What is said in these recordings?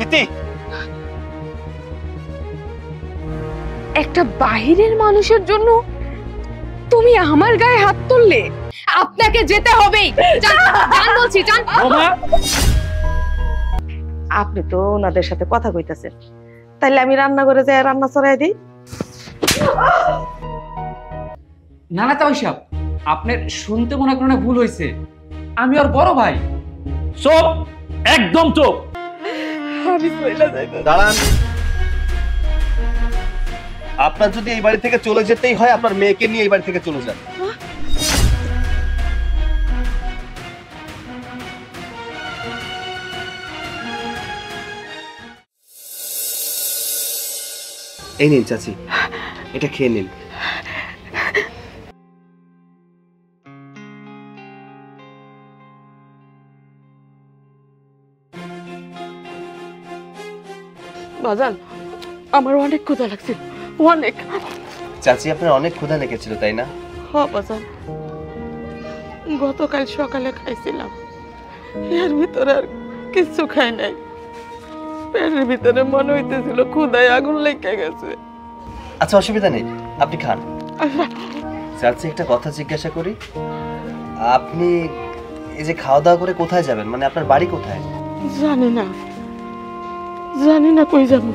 ইতি, একটা বাহিরের মানুষের জন্য তুমি আমার গায়ে হাত তুললে? আপনাকে যেতে হবেই। জান বলছি, জান। আপনি তো ওনাদের সাথে কথা কইতাছেন, তাইলে আমি রান্না করে যাই, রান্না চড়াই দিই। না না তাও সাহেব, আপনার শুনতে মনে করেন ভুল হয়েছে, আমি ওর বড় ভাই। চুপ, একদম চুপ। আমি চলে যাই। দাঁড়ান, আপনার যদি এই বাড়ি থেকে চলে যেতেই হয়, আপনার মেয়েকে নিয়ে এই বাড়ি থেকে চলে যান। এই নিন চাচি, এটা খেয়ে নিন। বাজান, আমার অনেক ক্ষুধা লাগছে, অনেক। চাচি, আপনার অনেক ক্ষুধা লেগেছিল তাই না? হ বাজান, গতকাল সকালে খাইছিলাম, এর ভিতরে আর কিছু খাই নাই। পেটের ভিতরে মনে হইতেছিল ক্ষুধায় আগুন লেগে গেছে। আচ্ছা, অসুবিধা নেই, আপনি খান। চাচি, একটা কথা জিজ্ঞাসা করি, আপনি এই যে খাওয়া দাওয়া করে কোথায় যাবেন, মানে আপনার বাড়ি কোথায়? জানি না, জানি না কই যাব।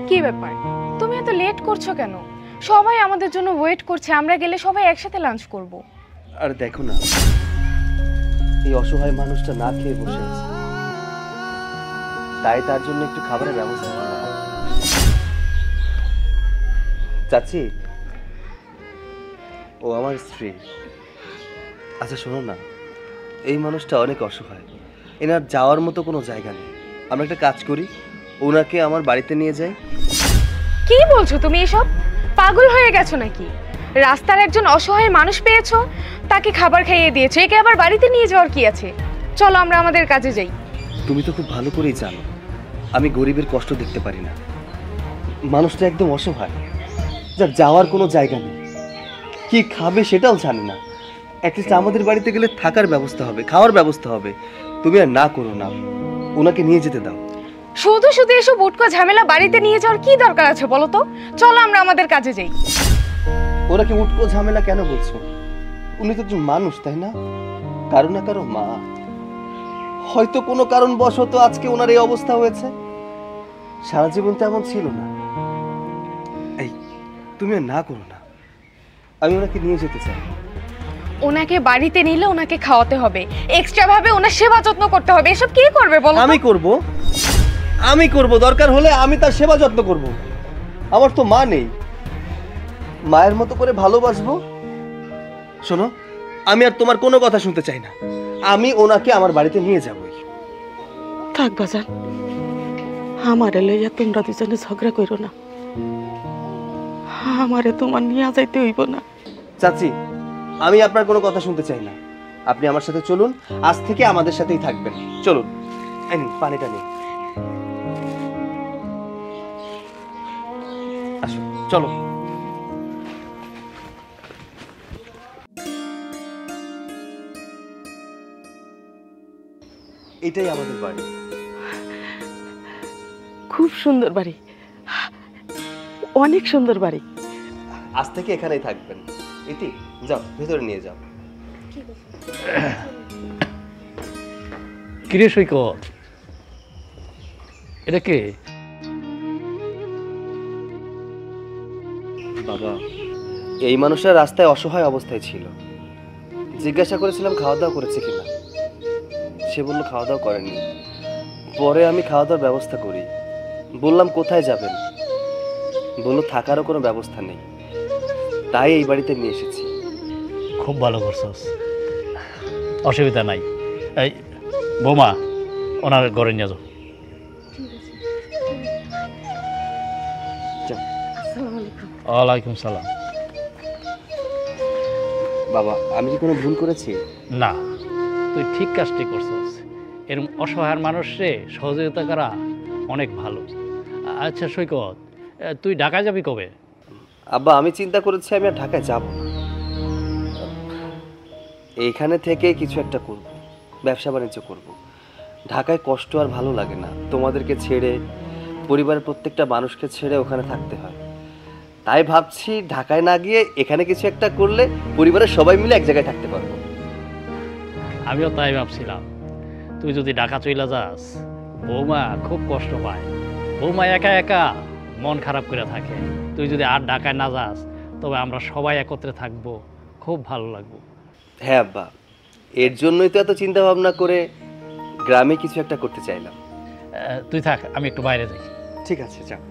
কি ব্যাপার, তুমি এত লেট করছো কেন? সবাই আমাদের জন্য ওয়েট করছে, আমরা গেলে সবাই একসাথে লাঞ্চ করব। আর দেখো না, এই অসহায় মানুষটা না খেয়ে বসে আছে, তাই তার জন্য একটু খাবারের ব্যবস্থা করা। চাচি, ও আমার স্ত্রী। আচ্ছা শোনো না, এই মানুষটা অনেক অসহায়, এনার যাওয়ার মতো কোনো জায়গা নেই। আমরা একটা কাজ করি, ওনাকে আমার বাড়িতে নিয়ে যাই। কি বলছো তুমি এসব? পাগল হয়ে গেছো নাকি? রাস্তার একজন অসহায় মানুষ পেয়েছো, তাকে খাবার খাইয়ে দিয়েছো, একে আবার বাড়িতে নিয়ে যাওয়ার কি আছে? চলো আমরা আমাদের কাজে যাই। তুমি তো খুব ভালো করেই জানো আমি গরিবের কষ্ট দেখতে পারি না। মানুষটা একদম অসহায়, যার যাওয়ার কোনো জায়গা নেই, কি খাবে সেটাও জানে না। অ্যাটলিস্ট আমাদের বাড়িতে গেলে থাকার ব্যবস্থা হবে, খাওয়ার ব্যবস্থা হবে। তুমি আর না করো না, ওনাকে নিয়ে যেতে দাও। শুধু শুধু এসব উটকো ঝামেলা বাড়িতে নিয়ে যাওয়ার কি দরকার আছে বলো তো? চলো আমরা আমাদের কাজে যাই। ওনাকে উটকো ঝামেলা কেন বলছো? উনি তো একজন মানুষ, তাই না? কারো না কারো মা, হয়তো কোনো কারণবশত আজকে ওনার এই অবস্থা হয়েছে, সারা জীবন তেমন ছিল না। এই, তুমি আর না করো না, আমি ওনাকে নিয়ে যেতে চাই। ওনাকে বাড়িতে নিলে ওনাকে খাওয়াতে হবে, এক্সট্রা ভাবে ওনার সেবা যত্ন করতে হবে। এসব কি করবে বলো? আমি করব, দরকার হলে আমি তার সেবা যত্ন করব। আমার তো মা নেই, মায়ের মতো করে ভালোবাসবো। শোনো, আমি আর তোমার কোনো কথা শুনতে চাই না, আমি ওনাকে আমার বাড়িতে নিয়ে যাবই। থাক বাজান, আমারে লইয়া তোমরা দুজনে ঝগড়া করো না, আমারে তোমার নিয়ে যাইতে হইব না। চাচি, আমি আপনার কোনো কথা শুনতে চাই না, আপনি আমার সাথে চলুন, আজ থেকে আমাদের সাথেই থাকবেন। চলুন, এই নিন পানিটা নিন। আসো, চলো। এটাই আমাদের বাড়ি। খুব সুন্দর বাড়ি, অনেক সুন্দর বাড়ি। আজ থেকে এখানেই থাকবেন। ইতি, যাও ভেতরে নিয়ে যাও। কিরে সৈকত, এটা কে? বাবা, এই মানুষটা রাস্তায় অসহায় অবস্থায় ছিল, জিজ্ঞাসা করেছিলাম খাওয়া দাওয়া করেছে কিনা, সে বলল খাওয়া দাওয়া করেনি। পরে আমি খাওয়া দাওয়ার ব্যবস্থা করি, বললাম কোথায় যাবেন, বলল থাকারও কোনো ব্যবস্থা নেই, তাই এই বাড়িতে নিয়ে এসেছি। খুব ভালো করছস, অসুবিধা নাই। এই বৌমা, ওনার ঘরে নিয়ে যাও। ওয়ালাইকুম সালাম। বাবা, আমি কি কোনো ভুল করেছি? না, তুই ঠিক কাজটি করছস। এরকম অসহায় মানুষে সহযোগিতা করা অনেক ভালো। আচ্ছা সৈকত, তুই ঢাকা যাবি কবে? আব্বা, আমি চিন্তা করেছি আমি আর ঢাকায় যাব না, এইখানে থেকে কিছু একটা করব। ব্যবসা বাণিজ্য করব। ঢাকায় কষ্ট আর ভালো লাগে না, তোমাদেরকে ছেড়ে, পরিবারের প্রত্যেকটা মানুষকে ছেড়ে ওখানে থাকতে হয়। তাই ভাবছি ঢাকায় না গিয়ে এখানে কিছু একটা করলে পরিবারের সবাই মিলে এক জায়গায় থাকতে পারবো। আমিও তাই ভাবছিলাম, তুই যদি ঢাকা চলে যাস বৌমা খুব কষ্ট পায়, বৌমা একা একা মন খারাপ করে থাকে। তুই যদি আর ঢাকায় না যাস তবে আমরা সবাই একত্রে থাকবো, খুব ভালো লাগবে। হ্যাঁ আব্বা, এর জন্যই তো এত চিন্তা ভাবনা করে গ্রামে কিছু একটা করতে চাইলাম। তুই থাক, আমি একটু বাইরে যাই। ঠিক আছে, যাও।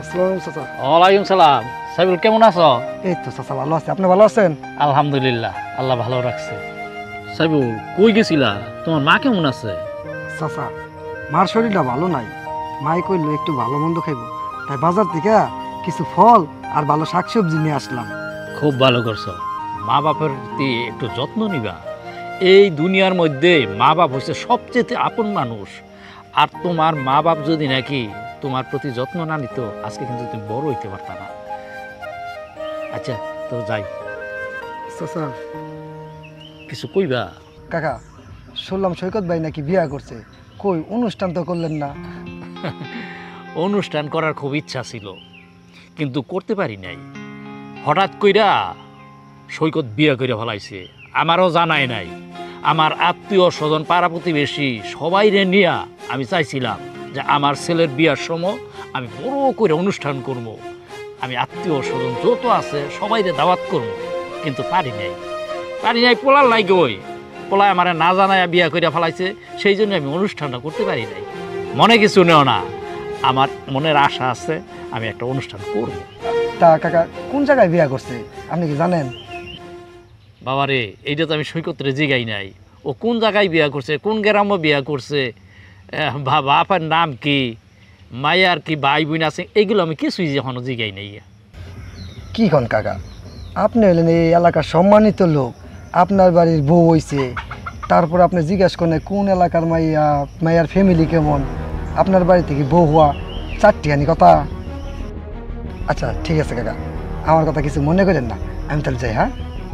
আসসালামু চাচা। ওয়ালাইকুম সালাম। সাইবুল কেমন আছো? এই তো চাচা ভালো আছে, আপনি ভালো আছেন? আলহামদুলিল্লাহ, আল্লাহ ভালো রাখছে। সাইবুল কই গেছিলা? তোমার মা কেমন আছে? চাচা মার শরীরটা ভালো নাই, মাই কইলো একটু ভালো মন্দ খাইব, তাই বাজার থেকে কিছু ফল আর ভালো শাকসবজি নিয়ে আসলাম। খুব ভালো করছো। মা বাপের প্রতি একটু যত্ন নিবা। এই দুনিয়ার মধ্যে মা বাপ হচ্ছে সবচেয়ে আপন মানুষ। আর তোমার মা বাপ যদি নাকি তোমার প্রতি যত্ন না নিত, আজকে কিন্তু তুমি বড় হইতে পারতা না। আচ্ছা তো যাই। চাচা কিছু কইবা? কাকা, শুনলাম সৈকত ভাই নাকি বিয়া করছে, কই অনুষ্ঠান তো করলেন না? অনুষ্ঠান করার খুব ইচ্ছা ছিল, কিন্তু করতে পারি নাই। হঠাৎ কইরা সৈকত বিয়া কইরা ফেলাইছে, আমারও জানাই নাই। আমার আত্মীয় স্বজন, পাড়া প্রতিবেশী সবাইরে নিয়া আমি চাইছিলাম যে আমার ছেলের বিয়ার সময় আমি বড় করে অনুষ্ঠান করব, আমি আত্মীয় স্বজন যত আছে সবাইরে দাওয়াত করব, কিন্তু পারি নাই। পোলার লাগে ওই পোলায় আমার না জানায় বিয়া কইরা ফেলাইছে, সেই জন্য আমি অনুষ্ঠানটা করতে পারি নাই। মনে কিছু নেও না, আমার মনের আশা আছে আমি একটা অনুষ্ঠান করব। তা কাকা কোন জায়গায় বিয়া করছে আপনি কি জানেন? বাবারে, এইটা তো আমি সৈকতরে জিগাই নাই। ও কোন জায়গায় বিয়া করছে, কোন গ্রামে বিয়া করছে, বাপার নাম কি, মায়ার কি ভাই বোন আছে, এগুলো আমি কিছুই এখনো জিগাই নাই। কি কন কাকা, আপনি হলেন এই এলাকার সম্মানিত লোক, আপনার বাড়ির বউ হইছে, তারপর আপনি জিজ্ঞাসা করেন কোন এলাকার মাইয়া, মাইয়ার ফ্যামিলি কেমন, আপনার বাড়ি থেকে বউ হওয়া চারটিখানি কথা। আচ্ছা ঠিক আছে কাকা, আমার কথা কিছু মনে করেন না, আমি তাহলে যাই। হ্যাঁ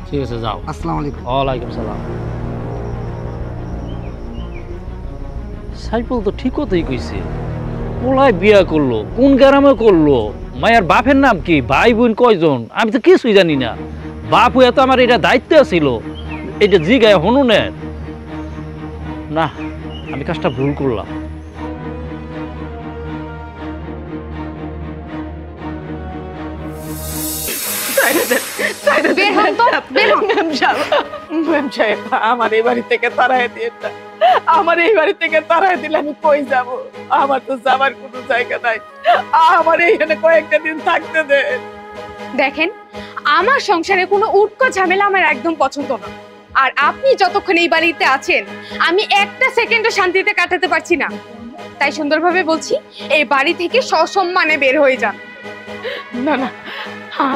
ঠিক আছে, যাও। আসসালামু আলাইকুম। ওয়ালাইকুম সালাম। সাইফুল তো ঠিক কথাই কইছে, পোলায় বিয়া করলো, কোন গ্রামে করলো, মায়ের বাপের নাম কি, ভাই বোন কয়জন, আমি তো কিছুই জানি না। বাপ হয়ে তো আমার এটা দায়িত্ব ছিল, এটা জিগায় হনুনের না, আমি কাজটা ভুল করলাম। বের হন তো, বের হন। ম্যাম সাহেব, আমার এই বাড়ি থেকে তাড়াই দিয়ে, আমার এই বাড়ি থেকে তাড়াই দিলে আমি কই যাব? আমার তো যাবার কোনো জায়গা নাই, আমার এইখানে কয়েকটা দিন থাকতে দেন। দেখেন, আমার সংসারে কোনো উটকো ঝামেলা আমার একদম পছন্দ না। আর আপনি যতক্ষণ এই বাড়িতে আছেন আমি একটা সেকেন্ডও শান্তিতে কাটাতে পারছি না। তাই সুন্দরভাবে বলছি, এই বাড়ি থেকে সসম্মানে বের হয়ে যান। না না,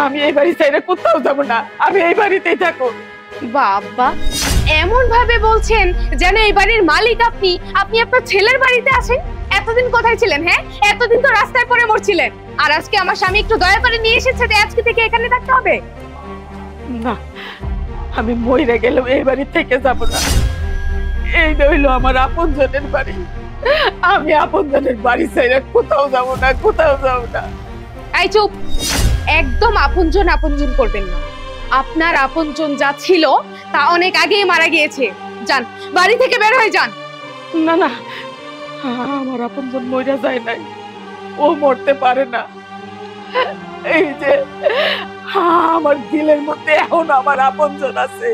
আমি এই বাড়ি ছেড়ে কোথাও যাব না, আমি এই বাড়িতেই থাকো। বাবা, এমন ভাবে বলছেন যেন এই বাড়ির মালিক আপনি, আপনি আপনার ছেলের বাড়িতে আছেন। এতদিন কোথায় ছিলেন? হ্যাঁ, এতদিন তো রাস্তায় পড়ে মরছিলেন, আর আজকে আমার স্বামী একটু দয়া করে নিয়ে এসেছে যে আজকে থেকে এখানে থাকতে হবে। না, আমি মইরা গেলেও এই বাড়ি থেকে যাব না। এই হইলো আমার আপনজনের বাড়ি, আমি আপনজনের বাড়ি ছেড়ে কোথাও যাব না, কোথাও যাব না। এই চুপ, একদম আপনজন আপনজন করবেন না। আপনার আপনজন যা ছিল তা অনেক আগেই মারা গিয়েছে। যান, বাড়ি থেকে বের হয়ে যান। না না, আমার আপনজন মইরা যায় নাই, ও মরতে পারে না। এই যে আমার দিলের মধ্যে এখন আমার আপনজন আছে,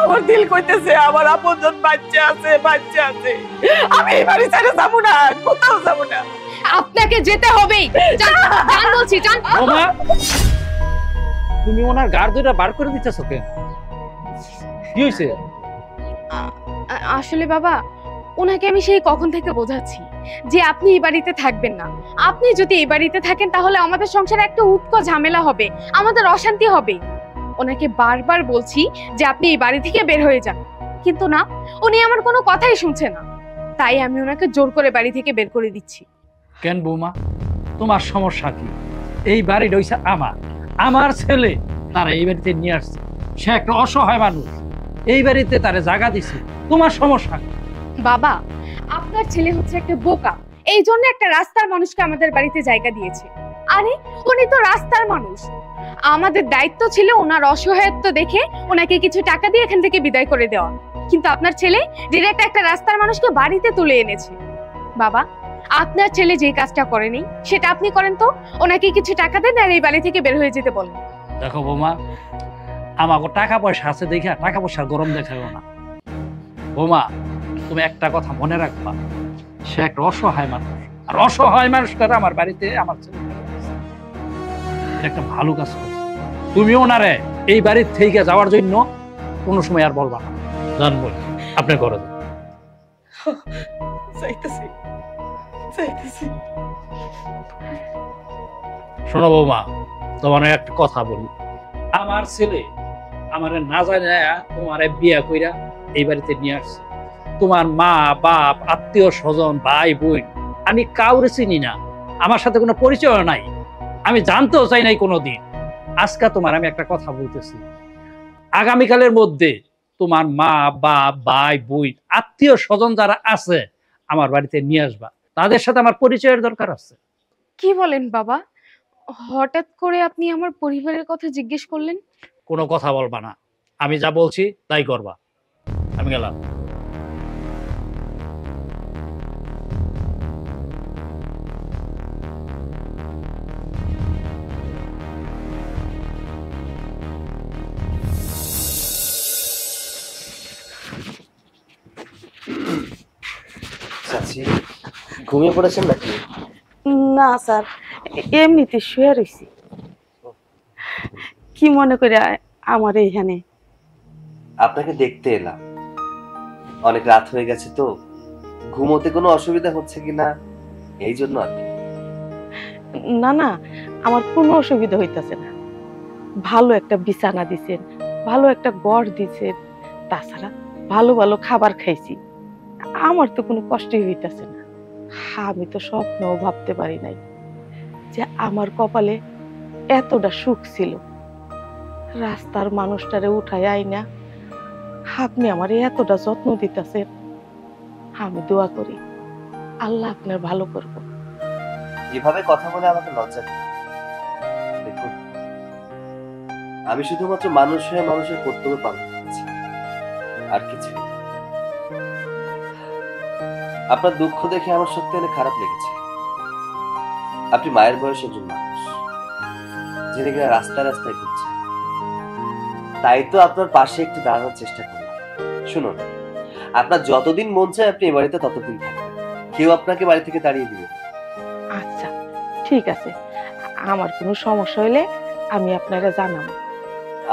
আমার দিল কইতেছে আমার আপনজন বাচ্চা আছে, বাচ্চা আছে। আমি এই বাড়ি ছেড়ে যাবো না, কোথাও যাবো না। আপনাকে যেতে হবেই। যান, যান বলছি, যান। ওমা, তুমি ওনার গাড় দুইটা বার করে দিতেছ কেন? কি হয়েছে? আসলে বাবা, ওনাকে আমি সেই কখন থেকে বোঝাচ্ছি যে আপনি এই বাড়িতে থাকবেন না। আপনি যদি এই বাড়িতে থাকেন তাহলে আমাদের সংসারে একটা উটকো ঝামেলা হবে, আমাদের অশান্তি হবে। ওনাকে বারবার বলছি যে আপনি এই বাড়ি থেকে বের হয়ে যান, কিন্তু না, উনি আমার কোনো কথাই শুনছে না। তাই আমি ওনাকে জোর করে বাড়ি থেকে বের করে দিচ্ছি। কেন বৌমা, তোমার সমস্যা কি? এই বাড়িটা হইছে আমার ছেলে তারা এই বাড়িতে নিয়ে আসছে। সে একটা অসহায় মানুষ, এই বাড়িতে তারা জায়গা দিছে। তোমার সমস্যা কি? বাবা, আপনার ছেলে হচ্ছে একটা বোকা, এই জন্য একটা রাস্তার মানুষকে আমাদের বাড়িতে জায়গা দিয়েছে। আরে উনি তো রাস্তার মানুষ, আমাদের দায়িত্ব ছিল ওনার অসহায়ত্ব দেখে ওনাকে কিছু টাকা দিয়ে এখান থেকে বিদায় করে দেওয়া। কিন্তু আপনার ছেলে ডিরেক্ট একটা রাস্তার মানুষকে বাড়িতে তুলে এনেছে। বাবা, আপনার ছেলে যে কাজটা করেনি সেটা আপনি করেন তো, ওনাকে কিছু টাকা দেন আর এই বাড়ি থেকে বের হয়ে যেতে বলেন। দেখো বৌমা, আমাকে টাকা পয়সা আছে দেখে টাকা পয়সার গরম দেখাবো না। বৌমা, তুমি একটা কথা মনে রাখবা, সে একটা অসহায় মানুষ, আর অসহায় মানুষটারা আমার বাড়িতে আমার ছেলে এটা একটা ভালো কাজ করছে। তুমি ওনারে এই বাড়ির থেকে যাওয়ার জন্য কোনো সময় আর বলবা না। জান বলি আপনি করে দেন। যাইতেছি যাইতেছি। শোনো বৌমা, তোমার একটা কথা বলি। আমার ছেলে আমার না জানে তোমার বিয়া কইরা এই বাড়িতে নিয়ে আসছে। তোমার মা বাপ আত্মীয় স্বজন ভাই বোন আমি কাউরে চিনি না, আমার সাথে কোনো পরিচয় নাই, আমি জানতেও চাই নাই কোনোদিন। আজকে তোমার আমি একটা কথা বলতেছি, আগামীকালের মধ্যে তোমার মা বাপ ভাই বোন আত্মীয় স্বজন যারা আছে আমার বাড়িতে নিয়ে আসবা, তাদের সাথে আমার পরিচয়ের দরকার আছে। কি বলেন বাবা, হঠাৎ করে আপনি আমার পরিবারের কথা জিজ্ঞেস করলেন? কোনো কথা বলবা না, আমি যা বলছি তাই করবা। আমি গেলাম। চাচি, ঘুমিয়ে পড়েছেন নাকি? না স্যার, এমনিতে শুয়ে রয়েছি। কি মনে করে আমার এইখানে? আপনাকে দেখতে এলাম, অনেক রাত হয়ে গেছে তো, ঘুমোতে কোনো অসুবিধা হচ্ছে কিনা এই জন্য আর কি। না না, আমার কোনো অসুবিধা হইতাছে না। ভালো একটা বিছানা দিছেন, ভালো একটা ঘর দিছেন, তাছাড়া ভালো ভালো খাবার খাইছি, আমার তো কোনো কষ্টই হইতাছে না। আমি তো স্বপ্নও ভাবতে পারি নাই যে আমার কপালে এতটা সুখ ছিল। রাস্তার মানুষটারে উঠাই আইনা আপনি আমার এতটা যত্ন দিতেছেন। আমি দোয়া করি আল্লাহ আপনার ভালো করব। এভাবে কথা বলে আমাকে লজ্জা দিন। দেখুন, আমি শুধুমাত্র মানুষ হয়ে মানুষের কর্তব্য পালন করছি, আর কিছু না। আপনার দুঃখ দেখে আমার সত্যি অনেক খারাপ লেগেছে। আপনি মায়ের বয়সের একজন মানুষ, যিনি কিনা রাস্তায় রাস্তায় ঘুরছে, তাই তো আপনার পাশে একটু দাঁড়ানোর চেষ্টা করলাম। শুনুন, আপনার যতদিন মন চায় আপনি এ বাড়িতে ততদিন থাকবেন, কেউ আপনাকে বাড়ি থেকে তাড়িয়ে দিবে না। আচ্ছা ঠিক আছে, আমার কোনো সমস্যা হইলে আমি আপনারা জানাবো।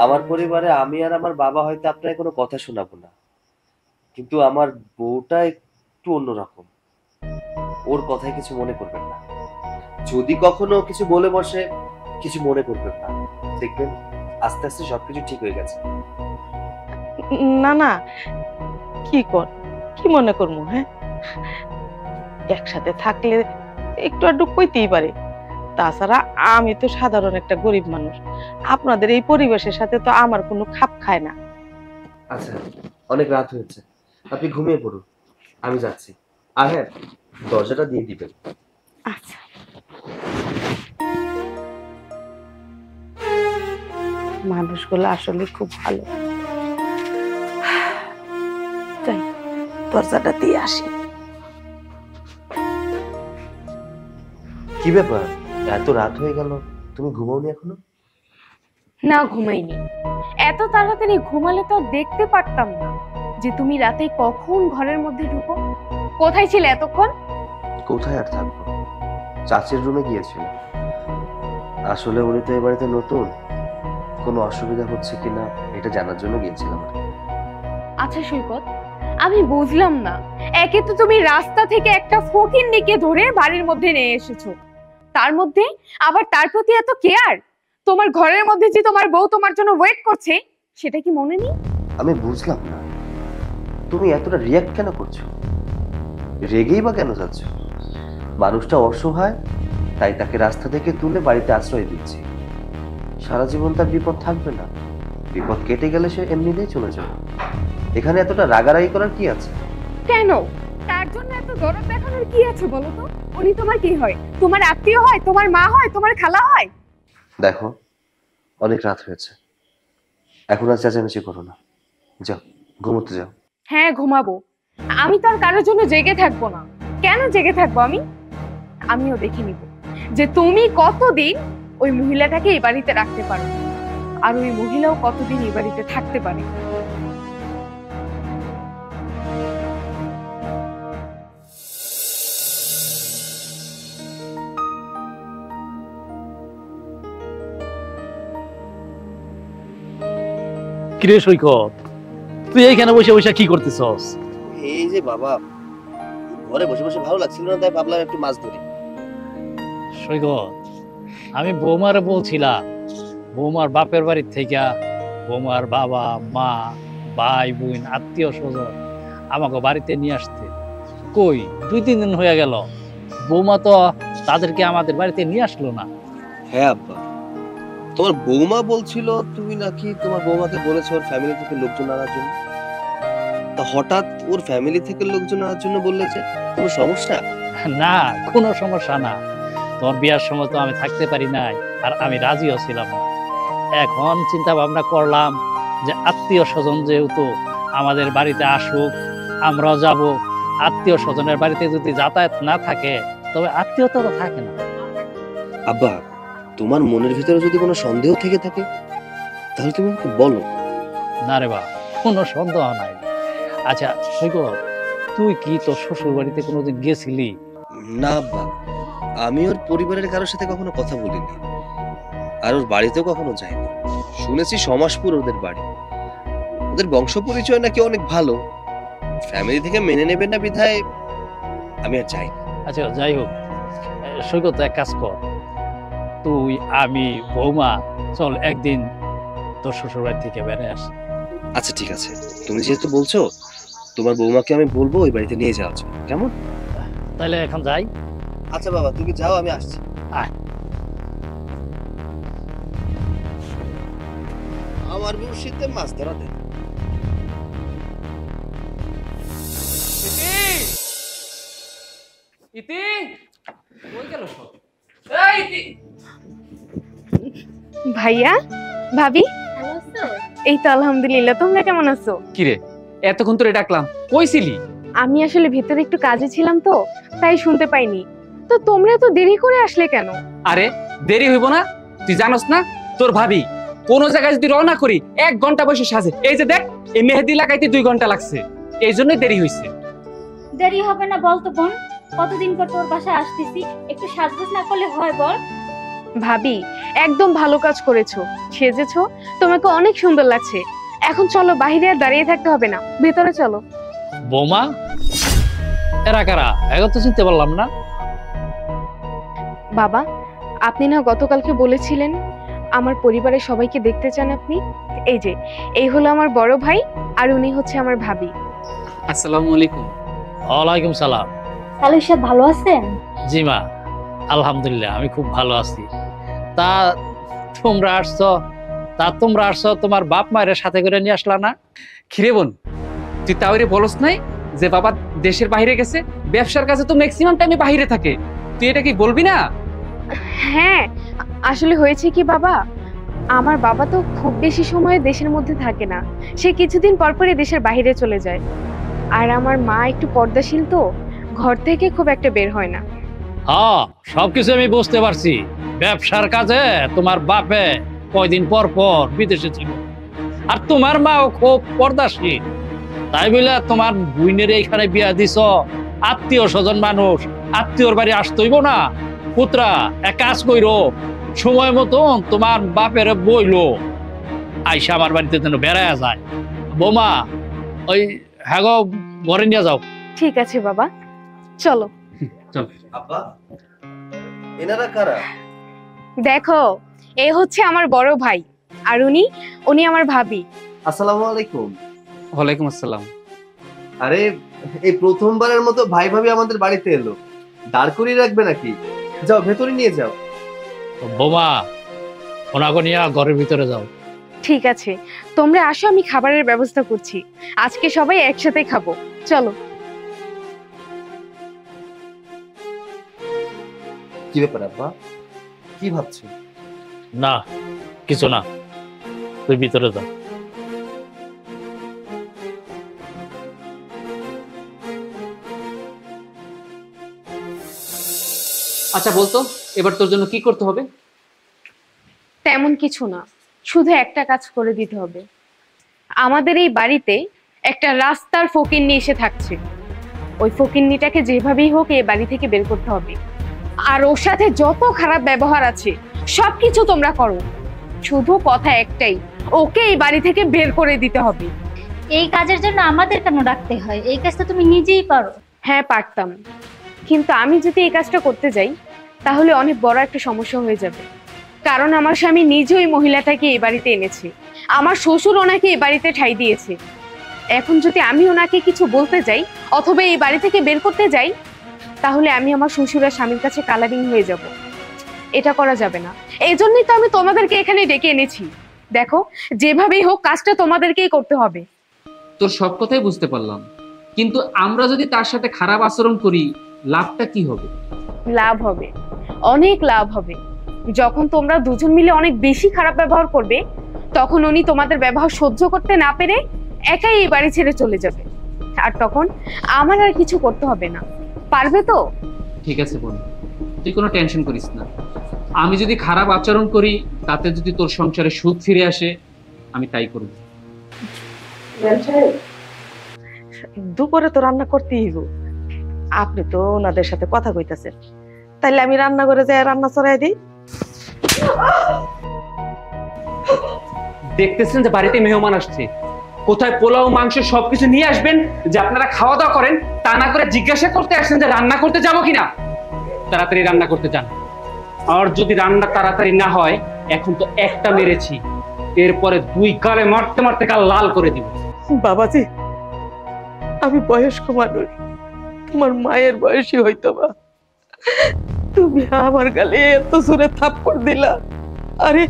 আমার পরিবারে আমি আর আমার বাবা হয়তো আপনাকে কোনো কথা শোনাবো না, কিন্তু আমার বউটা একটু অন্যরকম। ওর কথায় কিছু মনে করবেন না, যদি কখনো কিছু বলে বসে কিছু মনে করবেন না, দেখবেন আস্তে আস্তে সবকিছু ঠিক হয়ে গেছে। না না, কি মনে করবো? হ্যাঁ, একসাথে থাকলে একটু আধটু কইতেই পারে, তাছাড়া আমি তো সাধারণ একটা গরিব মানুষ, আপনাদের এই পরিবেশের সাথে তো আমার কোনো খাপ খায় না। আচ্ছা, অনেক রাত হয়েছে, আপনি ঘুমিয়ে পড়ুন, আমি যাচ্ছি। আর হ্যাঁ, দরজাটা দিয়ে দিবেন। আচ্ছা। মানুষগুলো আসলে খুব ভালো। যাই, দরজাটা দিয়ে আসি। কি ব্যাপার, এত রাত হয়ে গেল, তুমি ঘুমাওনি এখনো? না, ঘুমাইনি। এত তাড়াতাড়ি ঘুমালে তো দেখতে পারতাম না যে তুমি রাতে কখন ঘরের মধ্যে ঢুকো। কোথায় ছিলে এতক্ষণ? কোথায় আর থাকবো, চাচির রুমে গিয়েছিল। আসলে উনি তো এ বাড়িতে নতুন, কোনো অসুবিধা হচ্ছে কিনা এটা জানার জন্য গিয়েছিলাম। আচ্ছা সৈকত, আমি বুঝলাম না, একে তো তুমি রাস্তা থেকে একটা ফকিন্নিকে ধরে বাড়ির মধ্যে নিয়ে এসেছো, তার মধ্যে আবার তার প্রতি এত কেয়ার। তোমার ঘরের মধ্যে যে তোমার বউ তোমার জন্য ওয়েট করছে, সেটা কি মনে নেই? আমি বুঝলাম না তুমি এতটা রিয়াক্ট কেন করছো, রেগেই বা কেন যাচ্ছ? মানুষটা অসহায়, তাই তাকে রাস্তা থেকে তুলে বাড়িতে আশ্রয় দিচ্ছি। সারা জীবন তার বিপদ থাকবে না, বিপদ কেটে গেলে সে এমনিতেই চলে যাবে। এখানে এতটা রাগারাগি করার কি আছে? কেন? তার জন্য এত দরদ দেখানোর কি আছে বলো তো? উনি তোমার কি হয়? তোমার আত্মীয় হয়, তোমার মা হয়, তোমার খালা হয়? দেখো, অনেক রাত হয়েছে, এখন আর চেঁচামেচি করো না, যাও ঘুমোতে যাও। হ্যাঁ ঘুমাবো, আমি তো আর কারোর জন্য জেগে থাকবো না। কেন জেগে থাকবো? আমিও দেখে নিব যে তুমি কতদিন ওই মহিলাটাকে এই বাড়িতে রাখতে পারো, আর ওই মহিলাও কতদিন এই বাড়িতে থাকতে পারে। কিরে সৈকত, তুই এইখানে বসে বসে কি করতেছস? এই যে বাবা, ঘরে বসে বসে ভালো লাগছিল না, তাই ভাবলাম একটু মাছ ধরি। সৈকত, আমি বৌমারে বলছিলাম বৌমার বাপের বাড়ির থেকে বৌমার বাবা মা ভাই বোন আত্মীয় স্বজন আমাকে বাড়িতে নিয়ে আসতে। কই 2-3 দিন হয়ে গেল, বৌমা তো তাদেরকে আমাদের বাড়িতে নিয়ে আসলো না। হ্যাঁ আব্বা, তোমার বৌমা বলছিল তুমি নাকি তোমার বৌমাকে বলেছো ওর ফ্যামিলি থেকে লোকজন আনার জন্য। তা হঠাৎ ওর ফ্যামিলি থেকে লোকজন আনার জন্য বললে যে, কোনো সমস্যা? না, কোনো সমস্যা না। তোর বিয়ার সময় তো আমি থাকতে পারি নাই, আর আমি রাজিও ছিলাম না। এখন চিন্তা ভাবনা করলাম যে আত্মীয় স্বজন যেহেতু আমাদের বাড়িতে আসুক, আমরাও যাব। আত্মীয় স্বজনের বাড়িতে যদি যাতায়াত না থাকে, তবে আত্মীয়তা তো থাকে না। আব্বা, তোমার মনের ভিতরে যদি কোনো সন্দেহ থেকে থাকে তাহলে তুমি আমাকে বলো। না রে বা, কোনো সন্দেহ নাই। আচ্ছা সৈকত, তুই কি তোর শ্বশুর বাড়িতে কোনোদিন গেছিলি? না আব্বা, আমি ওর পরিবারের কারোর সাথে কখনো কথা বলিনি, আর ওর বাড়িতেও কখনো যাইনি। শুনেছি সমাজপুর ওদের বাড়ি, ওদের বংশ পরিচয় নাকি অনেক ভালো, ফ্যামিলি থেকে মেনে নেবে না বিধায় আমি আর যাই। আচ্ছা যাই হোক, সৈকত এক কাজ কর, তুই আমি বৌমা চল একদিন তোর শ্বশুর বাড়ি থেকে বেড়ে আসি। আচ্ছা ঠিক আছে, তুমি যেহেতু বলছো, তোমার বৌমাকে আমি বলবো ওই বাড়িতে নিয়ে যাওয়ার জন্য, কেমন? তাহলে এখন যাই। আচ্ছা বাবা, তুমি যাও, আমি আসছি। আয়। আমার বউ শীতে মাছ ধরা দেয়। ইতি কই গেল সব? এই ইতি, ভাইয়া, ভাবি, এই তো আলহামদুলিল্লাহ। তোমরা কেমন আছো? কিরে এতক্ষণ তোরে ডাকলাম, কইছিলি? আমি আসলে ভিতরে একটু কাজে ছিলাম তো, তাই শুনতে পাইনি। তো তোমরা তো দেরি করে আসলে কেন? আরে দেরি হইব না? তুই জানোস না তোর ভাবি কোন জায়গায় যদি রওনা করি 1 ঘন্টা বসে সাজে। এই যে দেখ, এই মেহেদি লাগাইতে 2 ঘন্টা লাগছে, এই জন্যই দেরি হইছে। দেরি হবে না বলতো বোন? কতদিন পর তোর বাসায় আসতেছি, একটু সাজগোজ না করলে হয় বল? ভাবি, একদম ভালো কাজ করেছো, সেজেছো, তোমাকে অনেক সুন্দর লাগছে। এখন চলো, বাইরে আর দাঁড়িয়ে থাকতে হবে না, ভেতরে চলো। বৌমা, এরা কারা? এখন তো চিনতে পারলাম না। বাবা, আপনি না গতকালকে বলেছিলেন আমার পরিবারের সবাইকে দেখতে চান আপনি। এই যে, এই হলো আমার বড় ভাই, আর উনি হচ্ছে আমার ভাবি। আসসালামু আলাইকুম। ওয়ালাইকুম সালাম। হ্যালো, সব ভালো আছেন? জি মা, আলহামদুলিল্লাহ আমি খুব ভালো আছি। তা তোমরা আসছো, তোমার বাপ মায়ের সাথে করে নিয়ে আসলা না? খিরে বোন, তুই তাওরে বলস নাই যে বাবা দেশের বাইরে গেছে? ব্যবসার কাছে তো ম্যাক্সিমাম টাইমে বাইরে থাকে, তুই এটা কি বলবি না? হ্যাঁ, আসলে হয়েছে কি বাবা, আমার বাবা তো খুব বেশি সময় দেশের মধ্যে থাকে না, সে কিছুদিন পর পরই দেশের বাইরে চলে যায়। আর আমার মা একটু পর্দাশীল, তো ঘর থেকে খুব একটা বের হয় না। হ্যাঁ, সবকিছু আমি বুঝতে পারছি। ব্যবসার কাজে তোমার বাপে কয়দিন পর পর বিদেশে ছিল, আর তোমার মাও খুব পর্দাশীল, তাই বলে তোমার বোনের এইখানে বিয়া দিছ। আত্মীয় স্বজন মানুষ, আত্মীয়র বাড়ি আসতে হইব না? পুত্রা, এক কাজ কইরো, সময় মতন তোমার বাপের বইলো আইসা আমার বাড়িতে যেন বেড়ায় যায়। বৌমা, ওই হ্যাঁ গো, ঘরে নিয়ে যাও। ঠিক আছে বাবা, চলো। চল। আব্বা, এনারা কারা? দেখো, এ হচ্ছে আমার বড় ভাই, আর উনি আমার ভাবি। আসসালামু আলাইকুম। ওয়ালাইকুম আসসালাম। আরে, এই প্রথমবারের মতো ভাই ভাবি আমাদের বাড়িতে এলো, দাঁড় করিয়ে রাখবে নাকি? যাও, ভেতরে নিয়ে যাও। বোমা, ওনাকে নিয়ে ঘরের ভিতরে যাও। ঠিক আছে, তোমরা আসো, আমি খাবারের ব্যবস্থা করছি। আজকে সবাই একসাথে খাবো, চলো। কি ব্যাপার আব্বা, কি ভাবছো? না, কিছু না, তুই ভিতরে যা। আচ্ছা বলতো, এবার তোর জন্য কি করতে হবে? তেমন কিছু না, শুধু একটা কাজ করে দিতে হবে। আমাদের এই বাড়িতে একটা রাস্তার ফকিন্নি এসে থাকছে। ওই ফকিন্নিটাকে যেভাবেই হোক এই বাড়ি থেকে বের করতে হবে। আর ওর সাথে যত খারাপ ব্যবহার আছে সবকিছু তোমরা করো। শুধু কথা একটাই, ওকে এই বাড়ি থেকে বের করে দিতে হবে। এই কাজের জন্য আমাদের কেন ডাকতে হয়? এই কাজটা তুমি নিজেই পারো। হ্যাঁ পারতাম, কিন্তু আমি যদি এই কাজটা করতে যাই তাহলে অনেক বড় একটা সমস্যা হয়ে যাবে। কারণ আমার স্বামী নিজে ওই মহিলাটাকে এই বাড়িতে এনেছে, আমার শ্বশুর ওনাকে এই বাড়িতে ঠাঁই দিয়েছে। এখন যদি আমি ওনাকে কিছু বলতে যাই অথবা এই বাড়ি থেকে বের করতে যাই, তাহলে আমি আমার শ্বশুর আর স্বামীর কাছে কালারিং হয়ে যাব। এটা করা যাবে না। এই জন্যই তো আমি তোমাদেরকে এখানে ডেকে এনেছি। দেখো, যেভাবেই হোক কাজটা তোমাদেরকেই করতে হবে। তোর সব কথাই বুঝতে পারলাম, কিন্তু আমরা যদি তার সাথে খারাপ আচরণ করি, লাভটা কি হবে? লাভ হবে, অনেক লাভ হবে। যখন তোমরা দুজন মিলে অনেক বেশি খারাপ ব্যবহার করবে, তখন উনি তোমাদের ব্যবহার সহ্য করতে না পেরে একাই এই বাড়ি ছেড়ে চলে যাবে। আর তখন আমার আর কিছু করতে হবে না। পারবে তো? ঠিক আছে বোন, তুই কোনো টেনশন করিস না। আমি যদি খারাপ আচরণ করি, তাতে যদি তোর সংসারে সুখ ফিরে আসে, আমি তাই করব। দুপুরে তো রান্না করতেই হইব। আপনি তো ওনাদের সাথে কথা কইতাছেন, তাইলে আমি রান্না করে যাই, রান্না চড়াই দিই। দেখতেছেন যে বাড়িতে মেহমান আসছে, কোথায় পোলাও মাংস সবকিছু নিয়ে আসবেন যে আপনারা খাওয়া দাওয়া করেন, তা না করে জিজ্ঞাসা করতে আসছেন যে রান্না করতে যাবো কিনা। তাড়াতাড়ি রান্না করতে যান। আর যদি রান্না তাড়াতাড়ি না হয়, এখন তো একটা মেরেছি, এরপরে দুই গালে মারতে মারতে গাল লাল করে দিব। বাবাজি, আমি বয়স্ক মানুষ, তোমার মায়ের বয়সী হইতো বা, তুমি আমার গালে এত জোরে থাপ্পড় দিলা। আরে,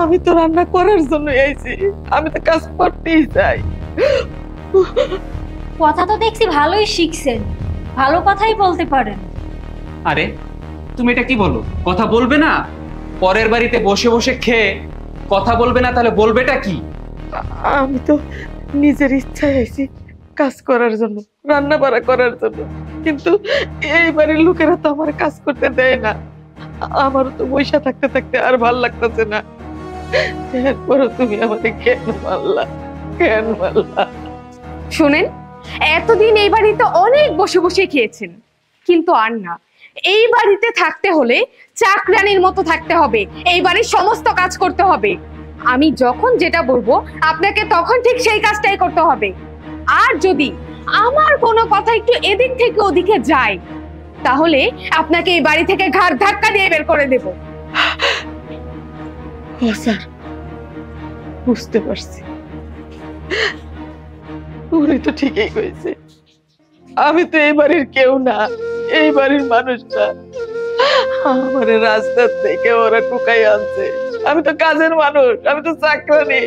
আমি তো রান্না করার জন্য আইছি, আমি তো কাজ করতেই চাই। কথা তো দেখছি ভালোই শিখছেন, ভালো কথাই বলতে পারেন। আরে তুমি এটা কি বলো? কথা বলবে না? পরের বাড়িতে বসে বসে খেয়ে কথা বলবে না, তাহলে বলবেটা কি? আমি তো নিজের ইচ্ছায় আইছি কাজ করার জন্য, রান্না বাড়া করার জন্য, কিন্তু এই বাড়ির লোকেরা তো আমার কাজ করতে দেয় না। আমার তো বৈশা থাকতে থাকতে আর ভাল লাগতেছে না। এরপরও তুমি আমাকে কেন মারলা, কেন মারলা? শুনেন, এতদিন এই বাড়িতে অনেক বসে বসে খেয়েছেন, কিন্তু আর না। এই বাড়িতে থাকতে হলে চাকরানির মতো থাকতে হবে, এই বাড়ির সমস্ত কাজ করতে হবে। আমি যখন যেটা বলবো আপনাকে তখন ঠিক সেই কাজটাই করতে হবে। আর যদি আমার কোনো কথা একটু এদিক থেকে ওদিকে যায়, তাহলে আপনাকে এই বাড়ি থেকে ঘাড় ধাক্কা দিয়ে বের করে দেব। ও স্যার, বুঝতে পারছি, উনি তো ঠিকই কইছে। আমি তো এই বাড়ির কেউ না, এই বাড়ির মানুষ না। আমার রাস্তা থেকে ওরা টুকাই আনছে। আমি তো কাজের মানুষ, আমি তো চাকরানি।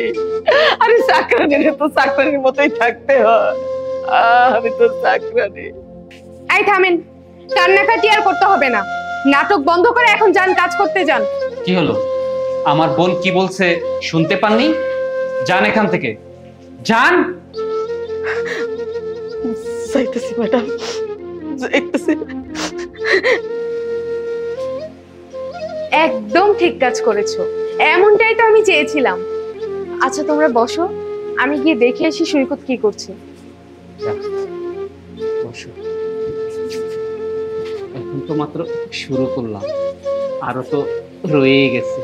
আরে চাকরানির তো চাকরানির মতোই থাকতে হয়। আমি তো চাকরানি। এই থামেন, কান্নাকাটি আর করতে হবে না। নাটক বন্ধ করে এখন যান, কাজ করতে যান। কি হলো? আমার বোন কি বলছে শুনতে পাননি? যান এখান থেকে, যান। যাইতেছি ম্যাডাম, যাইতেছি। একদম ঠিক কাজ করেছো, এমনটাই তো আমি চেয়েছিলাম। আচ্ছা তোমরা বসো, আমি গিয়ে দেখে আসি সৈকত কি করছে। বসো। এখন তো মাত্র শুরু করলাম, আরো তো রয়ে গেছে।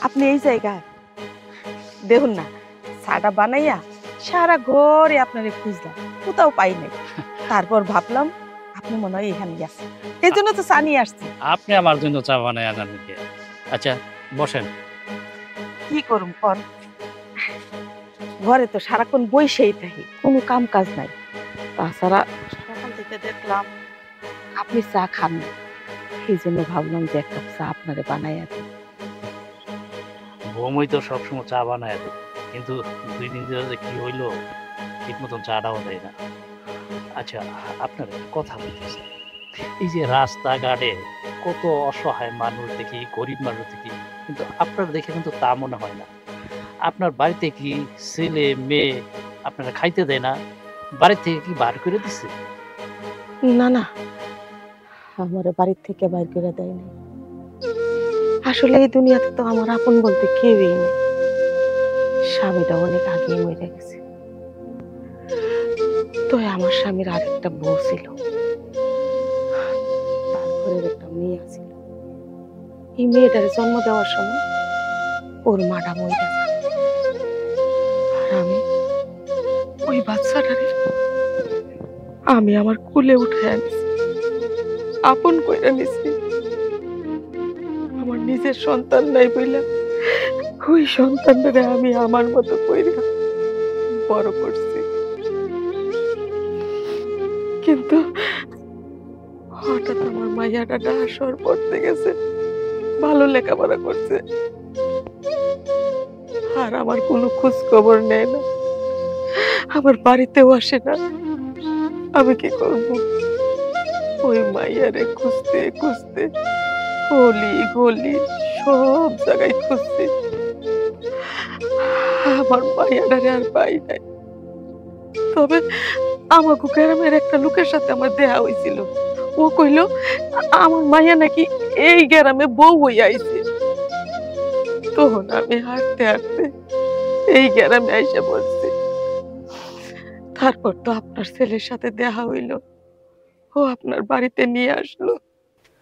আপনি এই জায়গায় দেখুন না, চাটা বানাইয়া সারা ঘরে আপনারে খুঁজলাম, কোথাও পাই নাই। তারপর ভাবলাম আপনি মনে হয় এখানে গেছেন, এই জন্য তো চা নিয়ে আসছি। আপনি আমার জন্য চা বানায় আনার নাকি? আচ্ছা বসেন। কি করুম কর, ঘরে তো সারাক্ষণ বইসেই থাকি, কোনো কাম কাজ নাই। তাছাড়া সকাল থেকে দেখলাম আপনি চা খান না, এই জন্য ভাবলাম যে এক কাপ চা আপনারে বানাইয়া দিই। বৌমই তো সবসময় চা বানায় দেয়, কিন্তু 2 দিন ধরে যে কি হইলো ঠিক মতন চাটাও দেয় না। আচ্ছা আপনার একটা কথা বলতেছে, এই যে রাস্তাঘাটে কত অসহায় মানুষ দেখি, গরিব মানুষ দেখি, কিন্তু আপনার দেখে কিন্তু তা মনে হয় না। আপনার বাড়িতে কি ছেলে মেয়ে আপনারা খাইতে দেয় না? বাড়ি থেকে কি বার করে দিচ্ছে? না না, আমার বাড়ির থেকে বাইর করে দেয় নাই। আসলে এই দুনিয়াতে তো আমার আপন বলতে কেউই নেই, স্বামীটা অনেক আগেই মরে গেছে। তো আমার স্বামীর আরেকটা বউ ছিল, তার ঘরের একটা মেয়ে ছিল। এই মেয়েটার জন্ম দেওয়ার সময় ওর মাটা মরে গেছে, আর আমি ওই বাচ্চাটারে আমি আমার কুলে উঠে আনছি, আপন কইরা নিছি। আমার নিজের সন্তান নাই বইলা ওই সন্তানটারে আমি আমার মতো কইরা বড় করছি। কিন্তু হঠাৎ আমার মাইয়াটা শহর পড়তে গেছে, ভালো লেখাপড়া করছে, আর আমার কোনো খোঁজ খবর নেয় না, আমার বাড়িতেও আসে না। আমি কি করব? ওই মাইয়ারে খুঁজতে খুঁজতে গলি গলি সব জায়গায় খুঁজছি, আমার মাইয়াটারে আর পাই নাই। তবে আমাকে গ্রামের একটা লোকের সাথে আমার দেখা হয়েছিল, ও কইল আমার মাইয়া নাকি এই গ্রামে বউ হইয়া আইছে। তখন আমি হাঁটতে হাঁটতে এই গ্রামে আইসা বলছি। তারপর তো আপনার ছেলের সাথে দেখা হইল, ও আপনার বাড়িতে নিয়ে আসলো।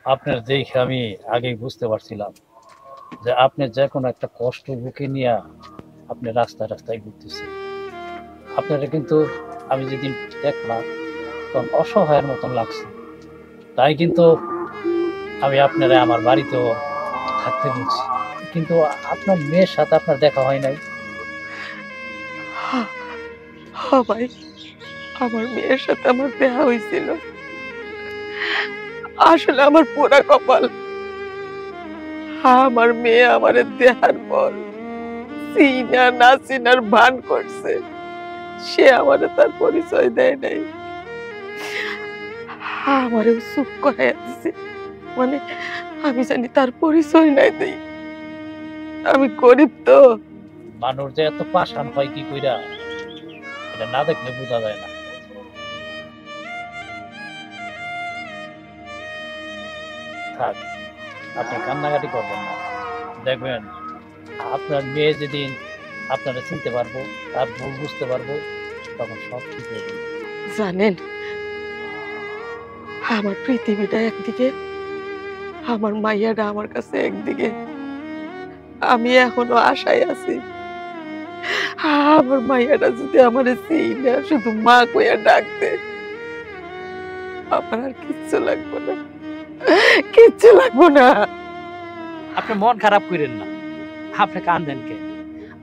আপনার দেখে আমি আগেই বুঝতে পারছিলাম যে আপনি যে কোনো একটা কষ্ট বুকে নিয়ে আপনি রাস্তায় রাস্তায় ঘুরতেছেন। আপনারা কিন্তু আমি যেদিন দেখলাম তখন অসহায়ের মতন লাগছে, তাই কিন্তু আমি আপনারা আমার বাড়িতেও থাকতে বলছি। কিন্তু আপনার মেয়ের সাথে আপনার দেখা হয় নাই? হ্যাঁ ভাই, আমার মেয়ের সাথে আমার দেখা হয়েছিল। আসলে আমার পুরা কপাল, আমার মেয়ে আমার দেহার পর চিনা না চিনার ভান করছে, সে আমারে তার পরিচয় দেয় নাই, আমারে চুপ করাইয়া দিছে। মানে আমি জানি তার পরিচয় নাই দেই, আমি গরিব তো। মানুষ যে এত পাষাণ হয় কি কইরা, এটা না দেখলে বোঝা যায় না। থাক, আপনি কান্নাকাটি করবেন না, দেখবেন আপনার মেয়ে যেদিন আপনারা চিনতে পারবো, তার ভুল বুঝতে পারবো, তখন সব ঠিক হয়ে যাবে। জানেন, আমার পৃথিবীটা একদিকে, আমার মাইয়াটা আমার কাছে একদিকে। আমি এখনো আশায় আছি, আমার মাইয়াটা যদি আমার চিনা শুধু মা কইয়া ডাকতে, আমার আর কিচ্ছু লাগবে না, কিচ্ছু লাগবে না। আপনি মন খারাপ করেন না, আপনি কান্দেন কে?